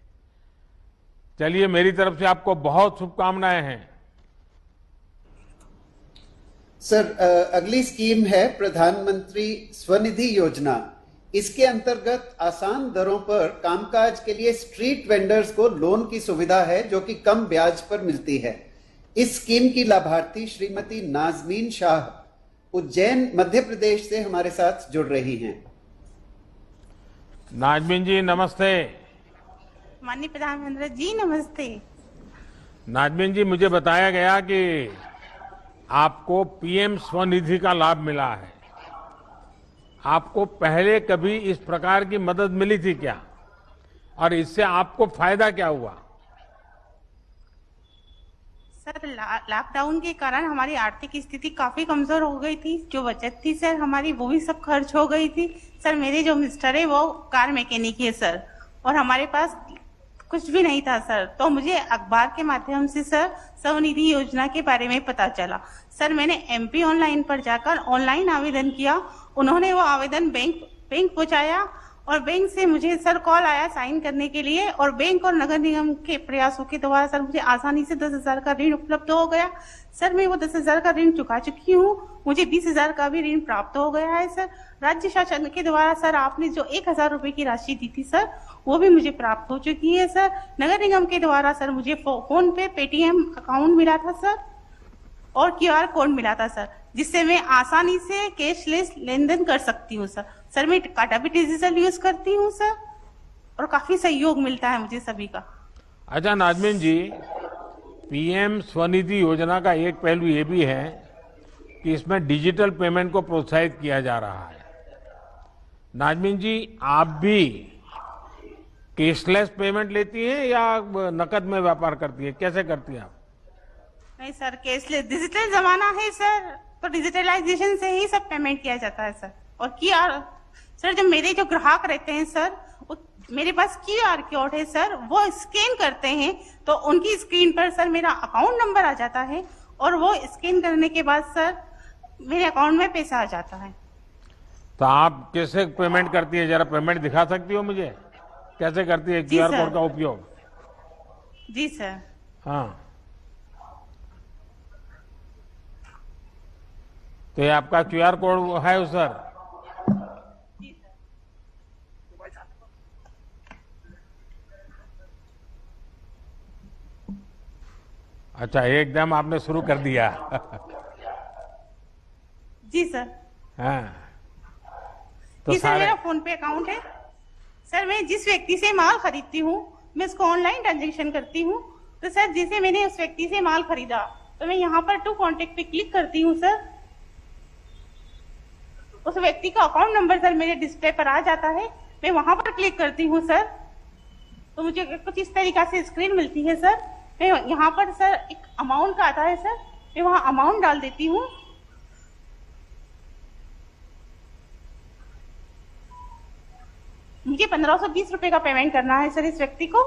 [SPEAKER 2] चलिए, मेरी तरफ से आपको बहुत शुभकामनाएं हैं।
[SPEAKER 1] सर, अगली स्कीम है प्रधानमंत्री स्वनिधि योजना। इसके अंतर्गत आसान दरों पर कामकाज के लिए स्ट्रीट वेंडर्स को लोन की सुविधा है, जो कि कम ब्याज पर मिलती है। इस स्कीम की लाभार्थी श्रीमती नाजमीन शाह उज्जैन, मध्य प्रदेश से हमारे साथ जुड़ रही हैं।
[SPEAKER 2] नाजमीन जी नमस्ते।
[SPEAKER 11] माननीय प्रधानमंत्री जी नमस्ते।
[SPEAKER 2] नाजमीन जी, मुझे बताया गया कि आपको PM स्वनिधि का लाभ मिला है। आपको पहले कभी इस प्रकार की मदद मिली थी क्या, और इससे आपको फायदा क्या हुआ?
[SPEAKER 11] सर, लॉकडाउन के कारण हमारी आर्थिक स्थिति काफी कमजोर हो गई थी। जो बचत थी सर हमारी, वो भी सब खर्च हो गई थी। सर, मेरे जो मिस्टर है वो कार मैकेनिक है सर, और हमारे पास कुछ भी नहीं था सर। तो मुझे अखबार के माध्यम से सर स्वनिधि योजना के बारे में पता चला। सर, मैंने MP ऑनलाइन पर जाकर ऑनलाइन आवेदन किया। उन्होंने वो आवेदन बैंक पहुंचाया और बैंक से मुझे सर कॉल आया साइन करने के लिए, और बैंक और नगर निगम के प्रयासों के द्वारा सर मुझे आसानी से 10,000 का ऋण उपलब्ध हो गया। सर, मैं वो 10,000 का ऋण चुका चुकी हूँ। मुझे 20,000 का भी ऋण प्राप्त हो गया है सर। राज्य शासन के द्वारा सर आपने जो 1,000 रुपए की राशि दी थी सर, वो भी मुझे प्राप्त हो चुकी है सर। नगर निगम के द्वारा सर मुझे फोन पे पेटीएम अकाउंट मिला था सर, और QR कोड मिला था सर, जिससे मैं आसानी से कैशलेस लेन देन कर सकती हूँ सर। सर, मैं टाटा भी डिजिटल यूज करती हूँ सर, और काफी सहयोग मिलता है मुझे सभी का।
[SPEAKER 2] अच्छा नाजमीन जी, PM स्वनिधि योजना का एक पहलू ये भी है कि इसमें डिजिटल पेमेंट को प्रोत्साहित किया जा रहा है। नाजमीन जी, आप भी कैशलेस पेमेंट लेती हैं या नकद में व्यापार करती है? कैसे करती हैं आप?
[SPEAKER 11] नहीं सर, कैशलेस डिजिटल जमाना है सर, तो डिजिटलाइजेशन से ही सब पेमेंट किया जाता है सर। और QR सर, जो मेरे जो ग्राहक रहते हैं सर, वो मेरे पास QR कोड है सर, वो स्कैन करते हैं तो उनकी स्क्रीन पर सर मेरा अकाउंट नंबर आ जाता है, और वो स्कैन करने के बाद सर मेरे अकाउंट में पैसा आ जाता है।
[SPEAKER 2] तो आप कैसे पेमेंट करती है? जरा पेमेंट दिखा सकती हो मुझे? कैसे करती है QR कोड का उपयोग?
[SPEAKER 11] जी सर।
[SPEAKER 2] हाँ, तो ये आपका QR कोड है सर? अच्छा, एकदम आपने शुरू कर दिया।
[SPEAKER 11] जी सर।
[SPEAKER 2] हाँ,
[SPEAKER 11] जी सर, मेरा फोन पे अकाउंट है सर। मैं जिस व्यक्ति से माल खरीदती हूँ मैं उसको ऑनलाइन ट्रांजेक्शन करती हूँ। तो सर जैसे मैंने उस व्यक्ति से माल खरीदा तो मैं यहाँ पर टू कॉन्टेक्ट पे क्लिक करती हूँ सर। उस व्यक्ति का अकाउंट नंबर सर मेरे डिस्प्ले पर आ जाता है। मैं वहां पर क्लिक करती हूँ सर, तो मुझे कुछ इस तरीका से स्क्रीन मिलती है सर। मैं यहाँ पर सर एक अमाउंट का आता है सर, मैं वहां अमाउंट डाल देती हूँ। मुझे 1520 रुपए का पेमेंट करना है सर इस व्यक्ति को,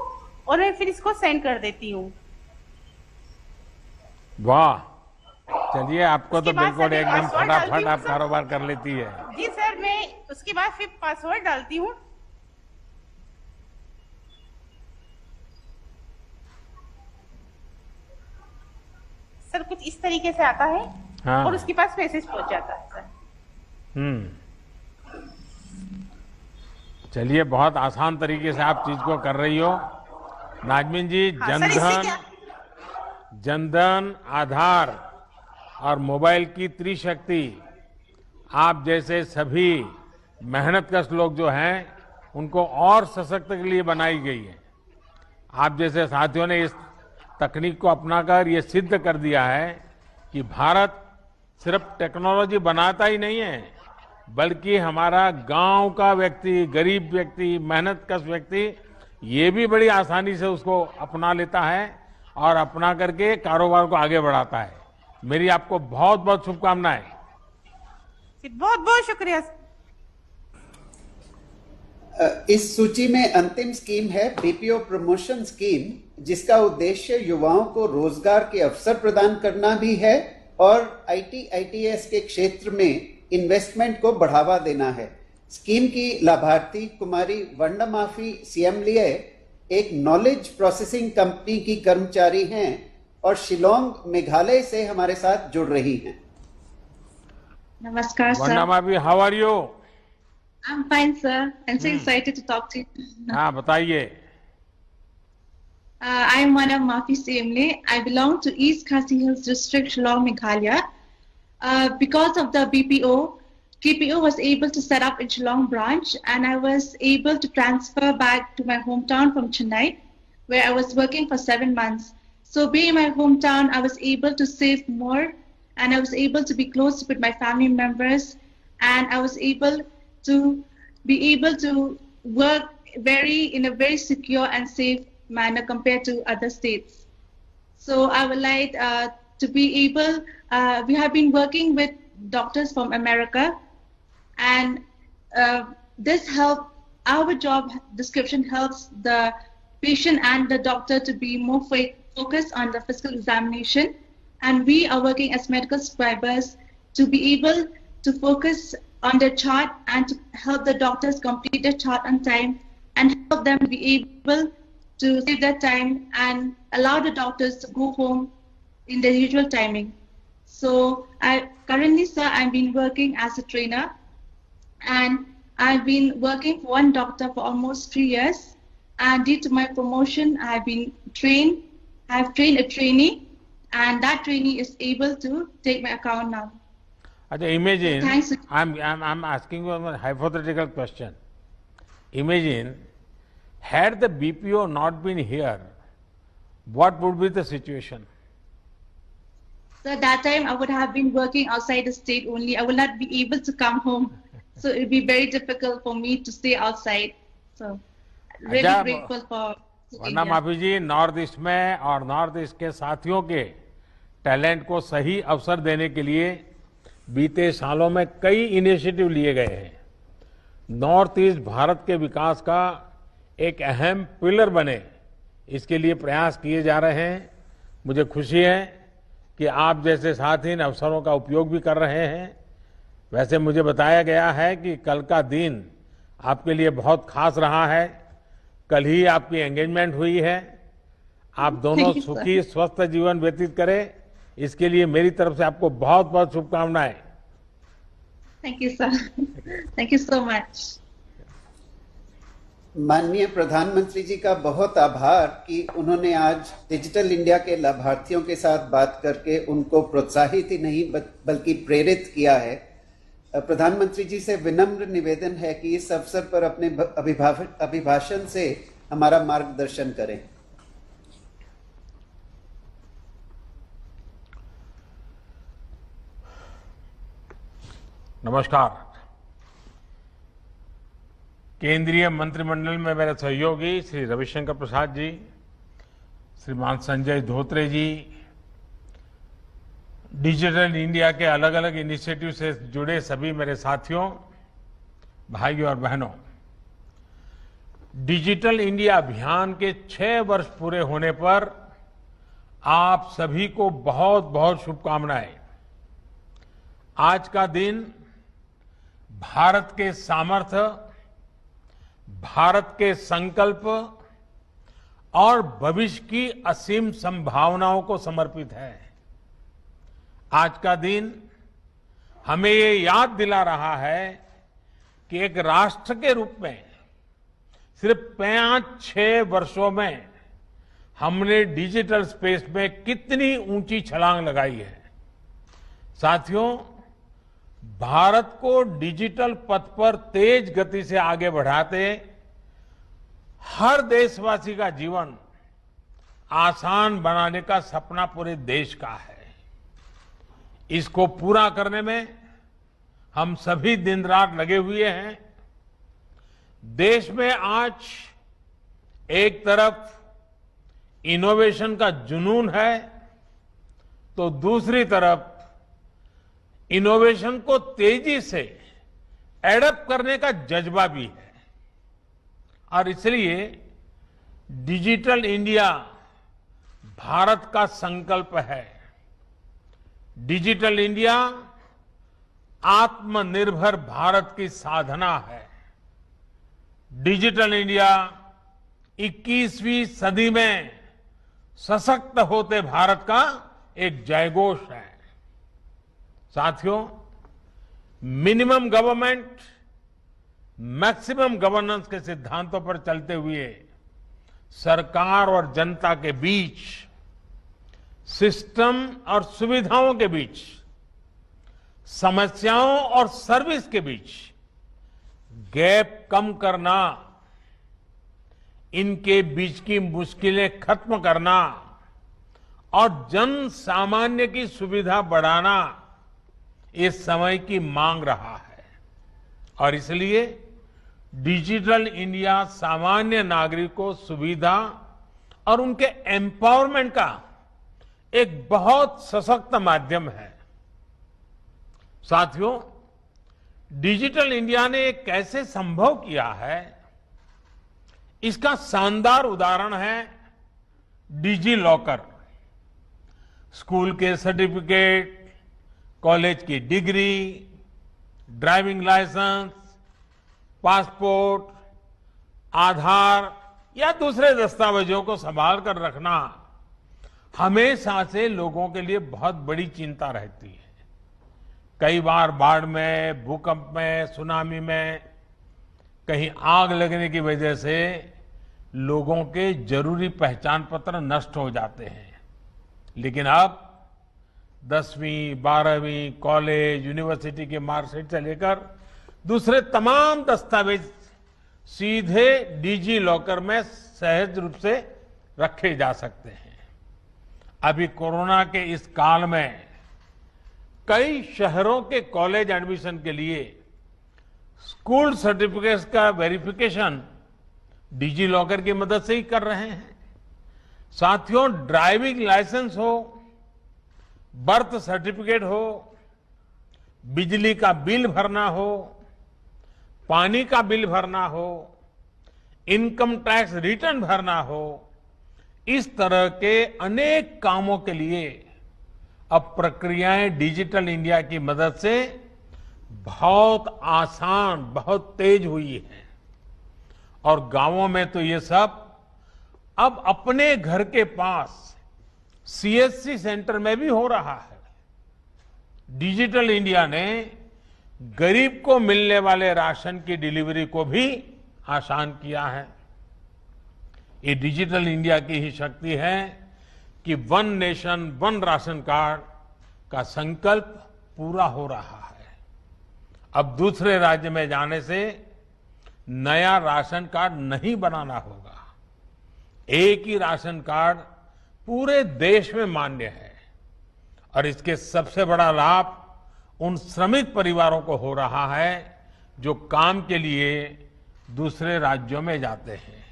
[SPEAKER 11] और मैं फिर इसको सेंड कर देती हूँ।
[SPEAKER 2] वाह, चलिए, आपको तो बिल्कुल एकदम फटाफट आप कारोबार कर लेती है।
[SPEAKER 11] जी सर, मैं उसके बाद फिर पासवर्ड डालती हूँ। सर कुछ इस तरीके से आता है। हाँ। और उसके पास मैसेज पहुंच जाता है सर।
[SPEAKER 2] चलिए, बहुत आसान तरीके से आप चीज को कर रही हो नाजमीन जी। हाँ, जनधन, आधार और मोबाइल की त्रिशक्ति आप जैसे सभी मेहनतकश लोग जो हैं उनको और सशक्त के लिए बनाई गई है। आप जैसे साथियों ने इस तकनीक को अपनाकर ये सिद्ध कर दिया है कि भारत सिर्फ टेक्नोलॉजी बनाता ही नहीं है, बल्कि हमारा गांव का व्यक्ति, गरीब व्यक्ति, मेहनतकश व्यक्ति ये भी बड़ी आसानी से उसको अपना लेता है और अपना करके कारोबार को आगे बढ़ाता है। मेरी आपको बहुत बहुत शुभकामनाएं।
[SPEAKER 11] बहुत बहुत शुक्रिया।
[SPEAKER 1] इस सूची में अंतिम स्कीम है बीपीओ प्रमोशन स्कीम, जिसका उद्देश्य युवाओं को रोजगार के अवसर प्रदान करना भी है और आईटीएस के क्षेत्र में इन्वेस्टमेंट को बढ़ावा देना है। स्कीम की लाभार्थी कुमारी वर्णमाफी सियमलिए एक नॉलेज प्रोसेसिंग कंपनी की कर्मचारी हैं और शिलोंग मेघालय से हमारे साथ जुड़ रही हैं।
[SPEAKER 12] नमस्कार सर।
[SPEAKER 2] वर्णमाफी, how are you?
[SPEAKER 12] I'm fine, sir. I'm so excited to talk to you.
[SPEAKER 2] हाँ, बताइए।
[SPEAKER 12] I am one of Mafi Semle. I belong to East Khasi Hills District, Shillong, Meghalaya. Because of the BPO, KPO was able to set up in Shillong branch, and I was able to transfer back to my hometown from Chennai, where I was working for 7 months. So being in my hometown, I was able to save more, and I was able to be close with my family members, and I was able to work in a very secure and safe manner compared to other states. So I would like to be able, we have been working with doctors from America, and this help, our job description helps the patient and the doctor to be more focused on the physical examination, and we are working as medical scribers to be able to focus on the chart and to help the doctors complete the chart on time and help them be able to save their time and allow the doctors to go home in their usual timing. So currently, sir, I've been working as a trainer, and I've been working for one doctor for almost 3 years, and due to my promotion, I've trained a trainee, and that trainee is able to take my account now.
[SPEAKER 2] Imagine, I'm asking you a hypothetical question. Imagine, had the BPO not been here, what would be the situation?
[SPEAKER 12] So at that time, I would have been working outside the state only. I would not be able to come home. So it would be very difficult for me to stay outside. So really grateful for
[SPEAKER 2] वरना माफी जी, नॉर्थ ईस्ट में और नॉर्थ ईस्ट के साथियों के टैलेंट को सही अवसर देने के लिए बीते सालों में कई इनिशिएटिव लिए गए हैं। नॉर्थ ईस्ट भारत के विकास का एक अहम पिलर बने, इसके लिए प्रयास किए जा रहे हैं। मुझे खुशी है कि आप जैसे साथी इन अवसरों का उपयोग भी कर रहे हैं। वैसे मुझे बताया गया है कि कल का दिन आपके लिए बहुत खास रहा है। कल ही आपकी एंगेजमेंट हुई है। आप दोनों सुखी स्वस्थ जीवन व्यतीत करें, इसके लिए मेरी तरफ से आपको बहुत बहुत शुभकामनाएं।
[SPEAKER 12] Thank you sir, thank you so much.
[SPEAKER 1] माननीय प्रधानमंत्री जी का बहुत आभार कि उन्होंने आज डिजिटल इंडिया के लाभार्थियों के साथ बात करके उनको प्रोत्साहित ही नहीं बल्कि प्रेरित किया है। प्रधानमंत्री जी से विनम्र निवेदन है कि इस अवसर पर अपने अभिभाषण से हमारा मार्गदर्शन करें।
[SPEAKER 2] नमस्कार। केंद्रीय मंत्रिमंडल में मेरे सहयोगी श्री रविशंकर प्रसाद जी, श्रीमान संजय धोत्रे जी, डिजिटल इंडिया के अलग अलग इनिशिएटिव से जुड़े सभी मेरे साथियों, भाइयों और बहनों, डिजिटल इंडिया अभियान के 6 वर्ष पूरे होने पर आप सभी को बहुत बहुत शुभकामनाएं। आज का दिन भारत के सामर्थ्य, भारत के संकल्प और भविष्य की असीम संभावनाओं को समर्पित है। आज का दिन हमें ये याद दिला रहा है कि एक राष्ट्र के रूप में सिर्फ 5-6 वर्षों में हमने डिजिटल स्पेस में कितनी ऊंची छलांग लगाई है। साथियों, भारत को डिजिटल पथ पर तेज गति से आगे बढ़ाते हर देशवासी का जीवन आसान बनाने का सपना पूरे देश का है। इसको पूरा करने में हम सभी दिन रात लगे हुए हैं। देश में आज एक तरफ इनोवेशन का जुनून है तो दूसरी तरफ इनोवेशन को तेजी से एडप्ट करने का जज्बा भी है। और इसलिए डिजिटल इंडिया भारत का संकल्प है। डिजिटल इंडिया आत्मनिर्भर भारत की साधना है। डिजिटल इंडिया 21वीं सदी में सशक्त होते भारत का एक जयघोष है। साथियों, मिनिमम गवर्नमेंट मैक्सिमम गवर्नेंस के सिद्धांतों पर चलते हुए सरकार और जनता के बीच, सिस्टम और सुविधाओं के बीच, समस्याओं और सर्विस के बीच गैप कम करना, इनके बीच की मुश्किलें खत्म करना और जन सामान्य की सुविधा बढ़ाना इस समय की मांग रहा है। और इसलिए डिजिटल इंडिया सामान्य नागरिक को सुविधा और उनके एम्पावरमेंट का एक बहुत सशक्त माध्यम है। साथियों, डिजिटल इंडिया ने कैसे संभव किया है, इसका शानदार उदाहरण है डिजी लॉकर। स्कूल के सर्टिफिकेट, कॉलेज की डिग्री, ड्राइविंग लाइसेंस, पासपोर्ट, आधार या दूसरे दस्तावेजों को संभाल कर रखना हमेशा से लोगों के लिए बहुत बड़ी चिंता रहती है। कई बार बाढ़ में, भूकंप में, सुनामी में, कहीं आग लगने की वजह से लोगों के जरूरी पहचान पत्र नष्ट हो जाते हैं। लेकिन अब 10वीं, 12वीं, कॉलेज, यूनिवर्सिटी के मार्कशीट से लेकर दूसरे तमाम दस्तावेज सीधे डिजी लॉकर में सहज रूप से रखे जा सकते हैं। अभी कोरोना के इस काल में कई शहरों के कॉलेज एडमिशन के लिए स्कूल सर्टिफिकेट्स का वेरिफिकेशन डिजी लॉकर की मदद से ही कर रहे हैं। साथियों, ड्राइविंग लाइसेंस हो, बर्थ सर्टिफिकेट हो, बिजली का बिल भरना हो, पानी का बिल भरना हो, इनकम टैक्स रिटर्न भरना हो, इस तरह के अनेक कामों के लिए अब प्रक्रियाएं डिजिटल इंडिया की मदद से बहुत आसान, बहुत तेज हुई है। और गांवों में तो ये सब अब अपने घर के पास सीएससी सेंटर में भी हो रहा है। डिजिटल इंडिया ने गरीब को मिलने वाले राशन की डिलीवरी को भी आसान किया है। ये डिजिटल इंडिया की ही शक्ति है कि one nation one ration card का संकल्प पूरा हो रहा है। अब दूसरे राज्य में जाने से नया राशन कार्ड नहीं बनाना होगा। एक ही राशन कार्ड पूरे देश में मान्य है और इसके सबसे बड़ा लाभ उन श्रमिक परिवारों को हो रहा है जो काम के लिए दूसरे राज्यों में जाते हैं।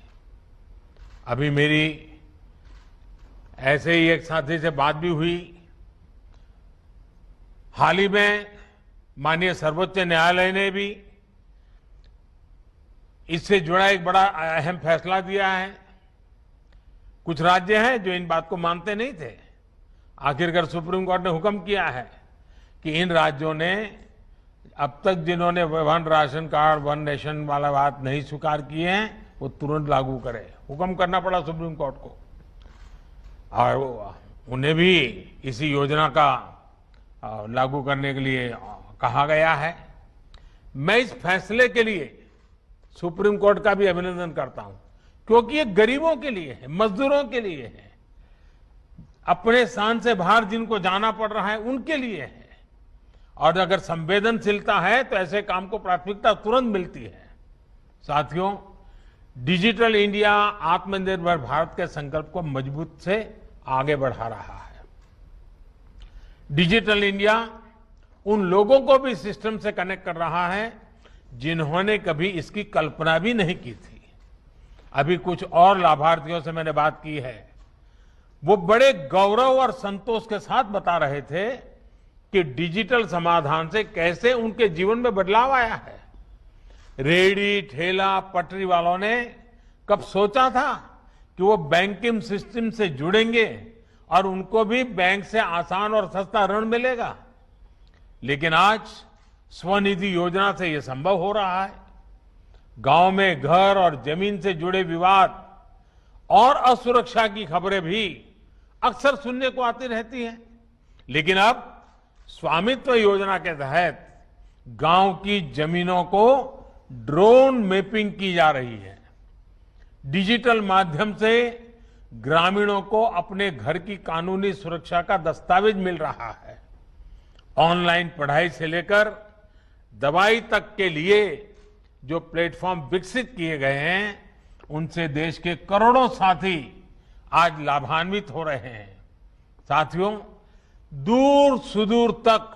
[SPEAKER 2] अभी मेरी ऐसे ही एक साथी से बात भी हुई। हाल ही में माननीय सर्वोच्च न्यायालय ने भी इससे जुड़ा एक बड़ा अहम फैसला दिया है। कुछ राज्य हैं जो इन बात को मानते नहीं थे। आखिरकार सुप्रीम कोर्ट ने हुक्म किया है कि इन राज्यों ने अब तक जिन्होंने one ration card one nation वाला बात नहीं स्वीकार किए हैं वो तुरंत लागू करें। हुक्म करना पड़ा सुप्रीम कोर्ट को और उन्हें भी इसी योजना का लागू करने के लिए कहा गया है। मैं इस फैसले के लिए सुप्रीम कोर्ट का भी अभिनंदन करता हूं क्योंकि ये गरीबों के लिए है, मजदूरों के लिए है, अपने स्थान से बाहर जिनको जाना पड़ रहा है उनके लिए है। और अगर संवेदनशीलता है तो ऐसे काम को प्राथमिकता तुरंत मिलती है। साथियों, डिजिटल इंडिया आत्मनिर्भर भारत के संकल्प को मजबूत से आगे बढ़ा रहा है। डिजिटल इंडिया उन लोगों को भी सिस्टम से कनेक्ट कर रहा है जिन्होंने कभी इसकी कल्पना भी नहीं की थी। अभी कुछ और लाभार्थियों से मैंने बात की है। वो बड़े गौरव और संतोष के साथ बता रहे थे कि डिजिटल समाधान से कैसे उनके जीवन में बदलाव आया है। रेहड़ी ठेला पटरी वालों ने कब सोचा था कि वो बैंकिंग सिस्टम से जुड़ेंगे और उनको भी बैंक से आसान और सस्ता ऋण मिलेगा। लेकिन आज स्वनिधि योजना से यह संभव हो रहा है। गांव में घर और जमीन से जुड़े विवाद और असुरक्षा की खबरें भी अक्सर सुनने को आती रहती हैं। लेकिन अब स्वामित्व योजना के तहत गांव की जमीनों को ड्रोन मैपिंग की जा रही है। डिजिटल माध्यम से ग्रामीणों को अपने घर की कानूनी सुरक्षा का दस्तावेज मिल रहा है। ऑनलाइन पढ़ाई से लेकर दवाई तक के लिए जो प्लेटफॉर्म विकसित किए गए हैं उनसे देश के करोड़ों साथी आज लाभान्वित हो रहे हैं। साथियों, दूर सुदूर तक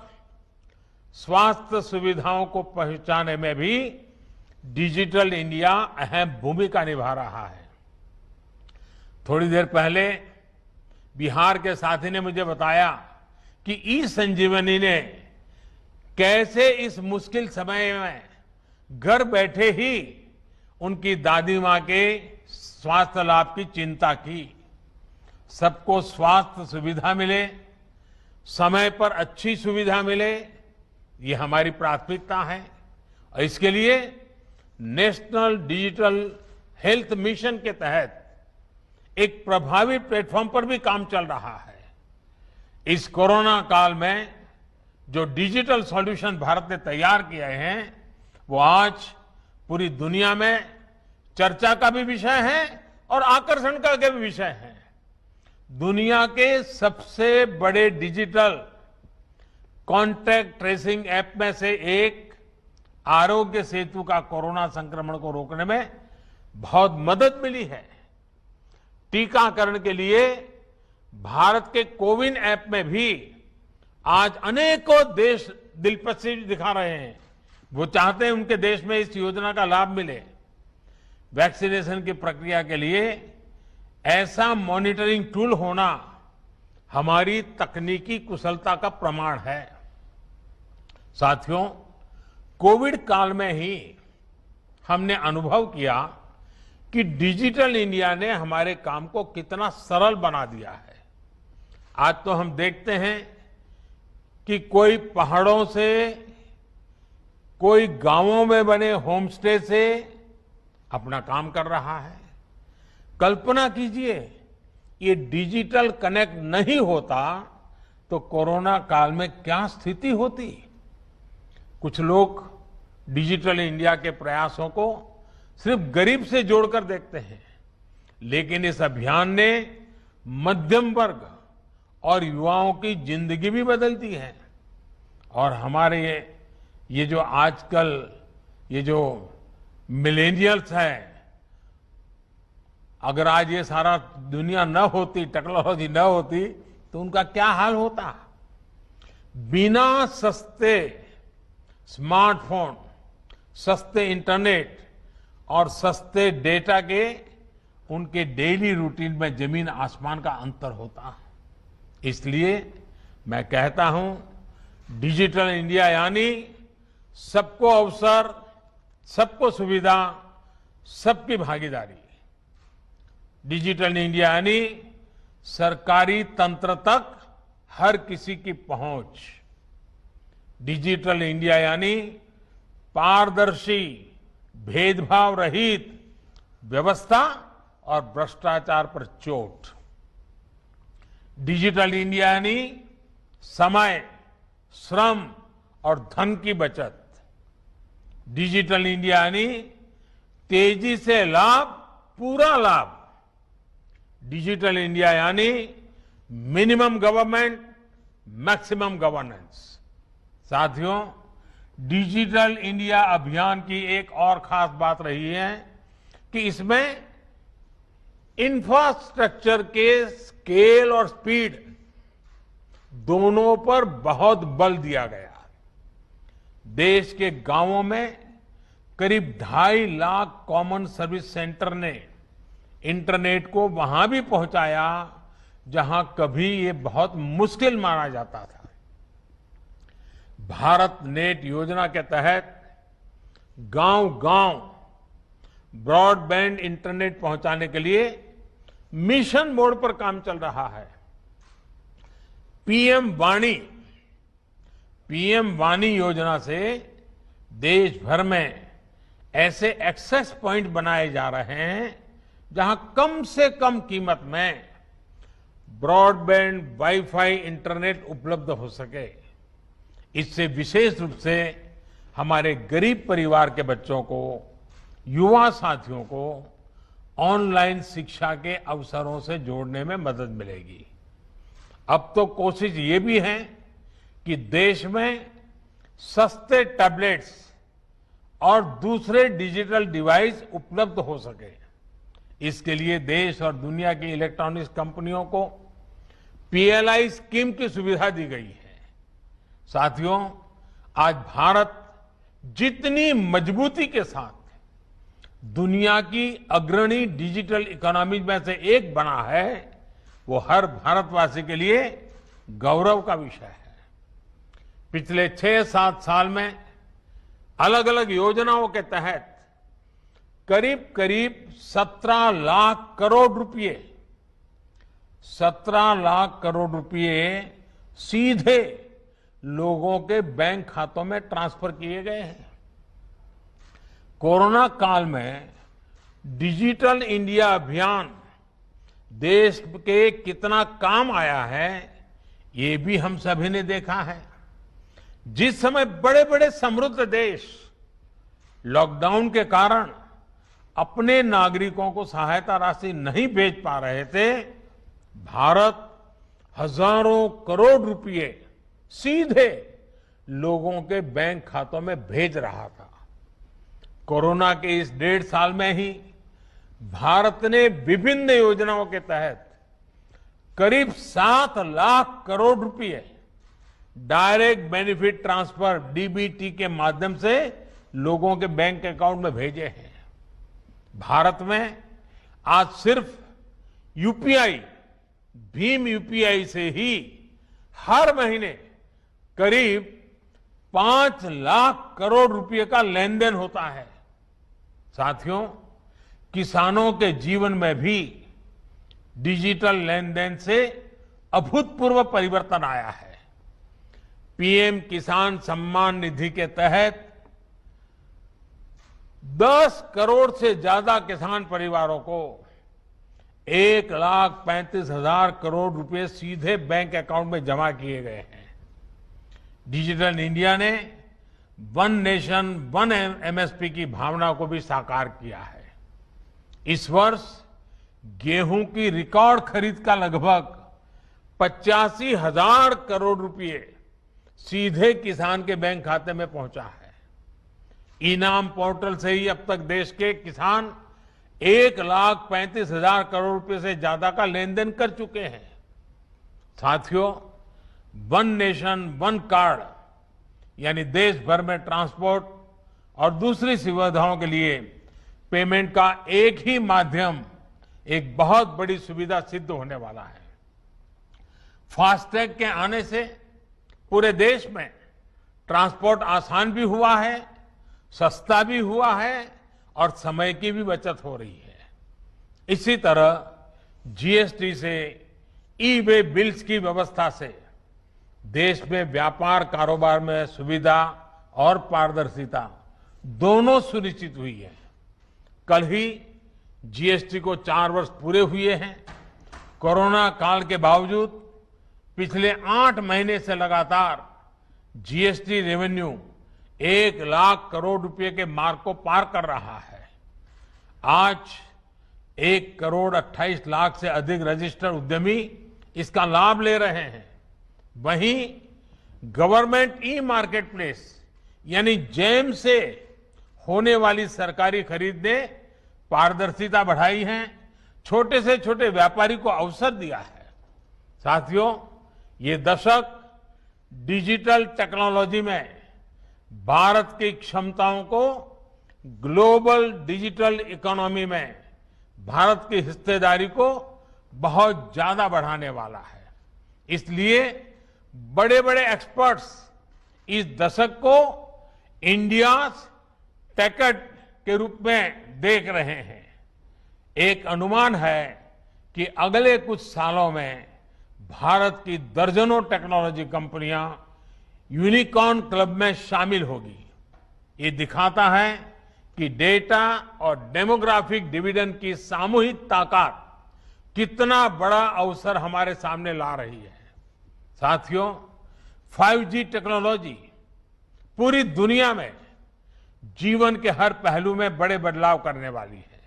[SPEAKER 2] स्वास्थ्य सुविधाओं को पहुंचाने में भी डिजिटल इंडिया अहम भूमिका निभा रहा है। थोड़ी देर पहले बिहार के साथी ने मुझे बताया कि ई संजीवनी ने कैसे इस मुश्किल समय में घर बैठे ही उनकी दादी मां के स्वास्थ्य लाभ की चिंता की। सबको स्वास्थ्य सुविधा मिले, समय पर अच्छी सुविधा मिले, ये हमारी प्राथमिकता है। और इसके लिए नेशनल डिजिटल हेल्थ मिशन के तहत एक प्रभावी प्लेटफॉर्म पर भी काम चल रहा है। इस कोरोना काल में जो डिजिटल सॉल्यूशन भारत ने तैयार किए हैं वो आज पूरी दुनिया में चर्चा का भी विषय है और आकर्षण का भी विषय है। दुनिया के सबसे बड़े डिजिटल कॉन्टैक्ट ट्रेसिंग ऐप में से एक आरोग्य सेतु का कोरोना संक्रमण को रोकने में बहुत मदद मिली है। टीकाकरण के लिए भारत के कोविन ऐप में भी आज अनेकों देश दिलचस्पी दिखा रहे हैं। वो चाहते हैं उनके देश में इस योजना का लाभ मिले। वैक्सीनेशन की प्रक्रिया के लिए ऐसा मॉनिटरिंग टूल होना हमारी तकनीकी कुशलता का प्रमाण है। साथियों, कोविड काल में ही हमने अनुभव किया कि डिजिटल इंडिया ने हमारे काम को कितना सरल बना दिया है। आज तो हम देखते हैं कि कोई पहाड़ों से, कोई गांवों में बने होम स्टे से अपना काम कर रहा है। कल्पना कीजिए, ये डिजिटल कनेक्ट नहीं होता तो कोरोना काल में क्या स्थिति होती। कुछ लोग डिजिटल इंडिया के प्रयासों को सिर्फ गरीब से जोड़कर देखते हैं, लेकिन इस अभियान ने मध्यम वर्ग और युवाओं की जिंदगी भी बदल दी है। और हमारे ये जो आजकल ये जो मिलेनियल्स हैं, अगर आज ये सारा दुनिया न होती, टेक्नोलॉजी न होती, तो उनका क्या हाल होता। बिना सस्ते स्मार्टफोन, सस्ते इंटरनेट और सस्ते डेटा के उनके डेली रूटीन में जमीन आसमान का अंतर होता। इसलिए मैं कहता हूं, डिजिटल इंडिया यानी सबको अवसर, सबको सुविधा, सबकी भागीदारी। डिजिटल इंडिया यानी सरकारी तंत्र तक हर किसी की पहुंच। डिजिटल इंडिया यानी पारदर्शी, भेदभाव रहित व्यवस्था और भ्रष्टाचार पर चोट। डिजिटल इंडिया यानी समय, श्रम और धन की बचत। डिजिटल इंडिया यानी तेजी से लाभ, पूरा लाभ। डिजिटल इंडिया यानी मिनिमम गवर्नमेंट, मैक्सिमम गवर्नेंस। साथियों, डिजिटल इंडिया अभियान की एक और खास बात रही है कि इसमें इंफ्रास्ट्रक्चर के स्केल और स्पीड दोनों पर बहुत बल दिया गया। देश के गांवों में करीब 2.5 लाख कॉमन सर्विस सेंटर ने इंटरनेट को वहां भी पहुंचाया जहां कभी ये बहुत मुश्किल माना जाता था। भारत नेट योजना के तहत गांव-गांव ब्रॉडबैंड इंटरनेट पहुंचाने के लिए मिशन मोड पर काम चल रहा है। पीएम वाणी योजना से देश भर में ऐसे एक्सेस पॉइंट बनाए जा रहे हैं जहां कम से कम कीमत में ब्रॉडबैंड वाईफाई इंटरनेट उपलब्ध हो सके। इससे विशेष रूप से हमारे गरीब परिवार के बच्चों को, युवा साथियों को ऑनलाइन शिक्षा के अवसरों से जोड़ने में मदद मिलेगी। अब तो कोशिश ये भी है कि देश में सस्ते टैबलेट्स और दूसरे डिजिटल डिवाइस उपलब्ध हो सके। इसके लिए देश और दुनिया की इलेक्ट्रॉनिक्स कंपनियों को पीएलआई स्कीम की सुविधा दी गई है। साथियों, आज भारत जितनी मजबूती के साथ दुनिया की अग्रणी डिजिटल इकोनॉमी में से एक बना है, वो हर भारतवासी के लिए गौरव का विषय है। पिछले 6-7 साल में अलग अलग योजनाओं के तहत करीब 17 लाख करोड़ रुपए, 17 लाख करोड़ रुपए सीधे लोगों के बैंक खातों में ट्रांसफर किए गए हैं। कोरोना काल में डिजिटल इंडिया अभियान देश के कितना काम आया है, ये भी हम सभी ने देखा है। जिस समय बड़े बड़े समृद्ध देश लॉकडाउन के कारण अपने नागरिकों को सहायता राशि नहीं भेज पा रहे थे, भारत हजारों करोड़ रुपए सीधे लोगों के बैंक खातों में भेज रहा था। कोरोना के इस 1.5 साल में ही भारत ने विभिन्न योजनाओं के तहत करीब 7 लाख करोड़ रुपए डायरेक्ट बेनिफिट ट्रांसफर डीबीटी के माध्यम से लोगों के बैंक अकाउंट में भेजे हैं। भारत में आज सिर्फ यूपीआई, भीम यूपीआई से ही हर महीने करीब 5 लाख करोड़ रुपए का लेन देन होता है। साथियों, किसानों के जीवन में भी डिजिटल लेन देन से अभूतपूर्व परिवर्तन आया है। पीएम किसान सम्मान निधि के तहत 10 करोड़ से ज्यादा किसान परिवारों को 1,35,000 करोड़ रुपए सीधे बैंक अकाउंट में जमा किए गए हैं। डिजिटल इंडिया ने वन नेशन वन एमएसपी की भावना को भी साकार किया है। इस वर्ष गेहूं की रिकॉर्ड खरीद का लगभग 85,000 करोड़ रुपए सीधे किसान के बैंक खाते में पहुंचा है। इनाम पोर्टल से ही अब तक देश के किसान 1,35,000 करोड़ रुपए से ज्यादा का लेन देन कर चुके हैं। साथियों, वन नेशन वन कार्ड यानी देश भर में ट्रांसपोर्ट और दूसरी सुविधाओं के लिए पेमेंट का एक ही माध्यम एक बहुत बड़ी सुविधा सिद्ध होने वाला है। फास्टैग के आने से पूरे देश में ट्रांसपोर्ट आसान भी हुआ है, सस्ता भी हुआ है और समय की भी बचत हो रही है। इसी तरह जीएसटी से ई वे बिल्स की व्यवस्था से देश में व्यापार कारोबार में सुविधा और पारदर्शिता दोनों सुनिश्चित हुई है। कल ही जीएसटी को 4 वर्ष पूरे हुए हैं। कोरोना काल के बावजूद पिछले 8 महीने से लगातार जीएसटी रेवेन्यू 1 लाख करोड़ रुपए के मार्क को पार कर रहा है। आज 1 करोड़ 28 लाख से अधिक रजिस्टर्ड उद्यमी इसका लाभ ले रहे हैं। वहीं गवर्नमेंट ई मार्केट प्लेस यानी जेम से होने वाली सरकारी खरीद ने पारदर्शिता बढ़ाई है, छोटे से छोटे व्यापारी को अवसर दिया है। साथियों, ये दशक डिजिटल टेक्नोलॉजी में भारत की क्षमताओं को ग्लोबल डिजिटल इकोनॉमी में भारत की हिस्सेदारी को बहुत ज्यादा बढ़ाने वाला है। इसलिए बड़े बड़े एक्सपर्ट्स इस दशक को इंडिया टेकेड के रूप में देख रहे हैं। एक अनुमान है कि अगले कुछ सालों में भारत की दर्जनों टेक्नोलॉजी कंपनियां यूनिकॉर्न क्लब में शामिल होगी। ये दिखाता है कि डेटा और डेमोग्राफिक डिविडेंड की सामूहिक ताकत कितना बड़ा अवसर हमारे सामने ला रही है। साथियों, 5G टेक्नोलॉजी पूरी दुनिया में जीवन के हर पहलू में बड़े बदलाव करने वाली है।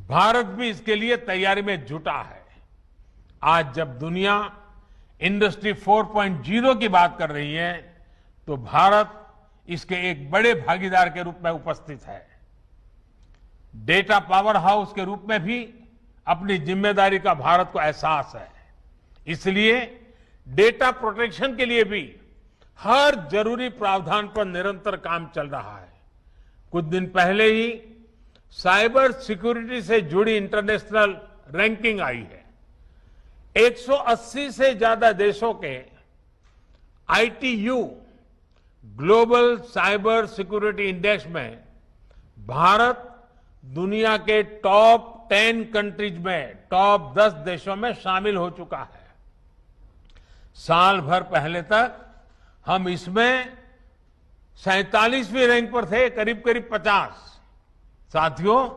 [SPEAKER 2] भारत भी इसके लिए तैयारी में जुटा है। आज जब दुनिया इंडस्ट्री 4.0 की बात कर रही है तो भारत इसके एक बड़े भागीदार के रूप में उपस्थित है। डेटा पावर हाउस के रूप में भी अपनी जिम्मेदारी का भारत को एहसास है। इसलिए डेटा प्रोटेक्शन के लिए भी हर जरूरी प्रावधान पर निरंतर काम चल रहा है। कुछ दिन पहले ही साइबर सिक्योरिटी से जुड़ी इंटरनेशनल रैंकिंग आई है। 180 से ज्यादा देशों के ITU global cyber security index में भारत दुनिया के टॉप 10 कंट्रीज में टॉप 10 देशों में शामिल हो चुका है। साल भर पहले तक हम इसमें 47वीं रैंक पर थे, करीब करीब 50। साथियों,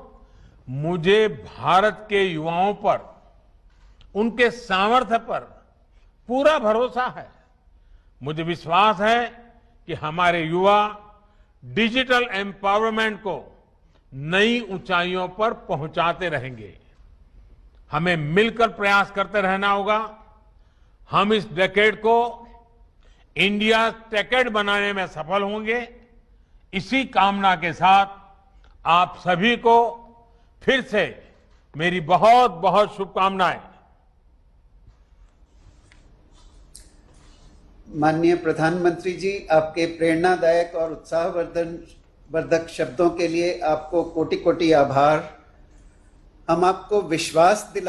[SPEAKER 2] मुझे भारत के युवाओं पर, उनके सामर्थ्य पर पूरा भरोसा है। मुझे विश्वास है कि हमारे युवा डिजिटल एम्पावरमेंट को नई ऊंचाइयों पर पहुंचाते रहेंगे। हमें मिलकर प्रयास करते रहना होगा। हम इस डेकेड को इंडिया टेकेड बनाने में सफल होंगे। इसी कामना के साथ आप सभी को फिर से मेरी बहुत बहुत शुभकामनाएं।
[SPEAKER 1] माननीय प्रधानमंत्री जी, आपके प्रेरणादायक और उत्साहवर्धक शब्दों के लिए आपको कोटि कोटि आभार। हम आपको विश्वास दिला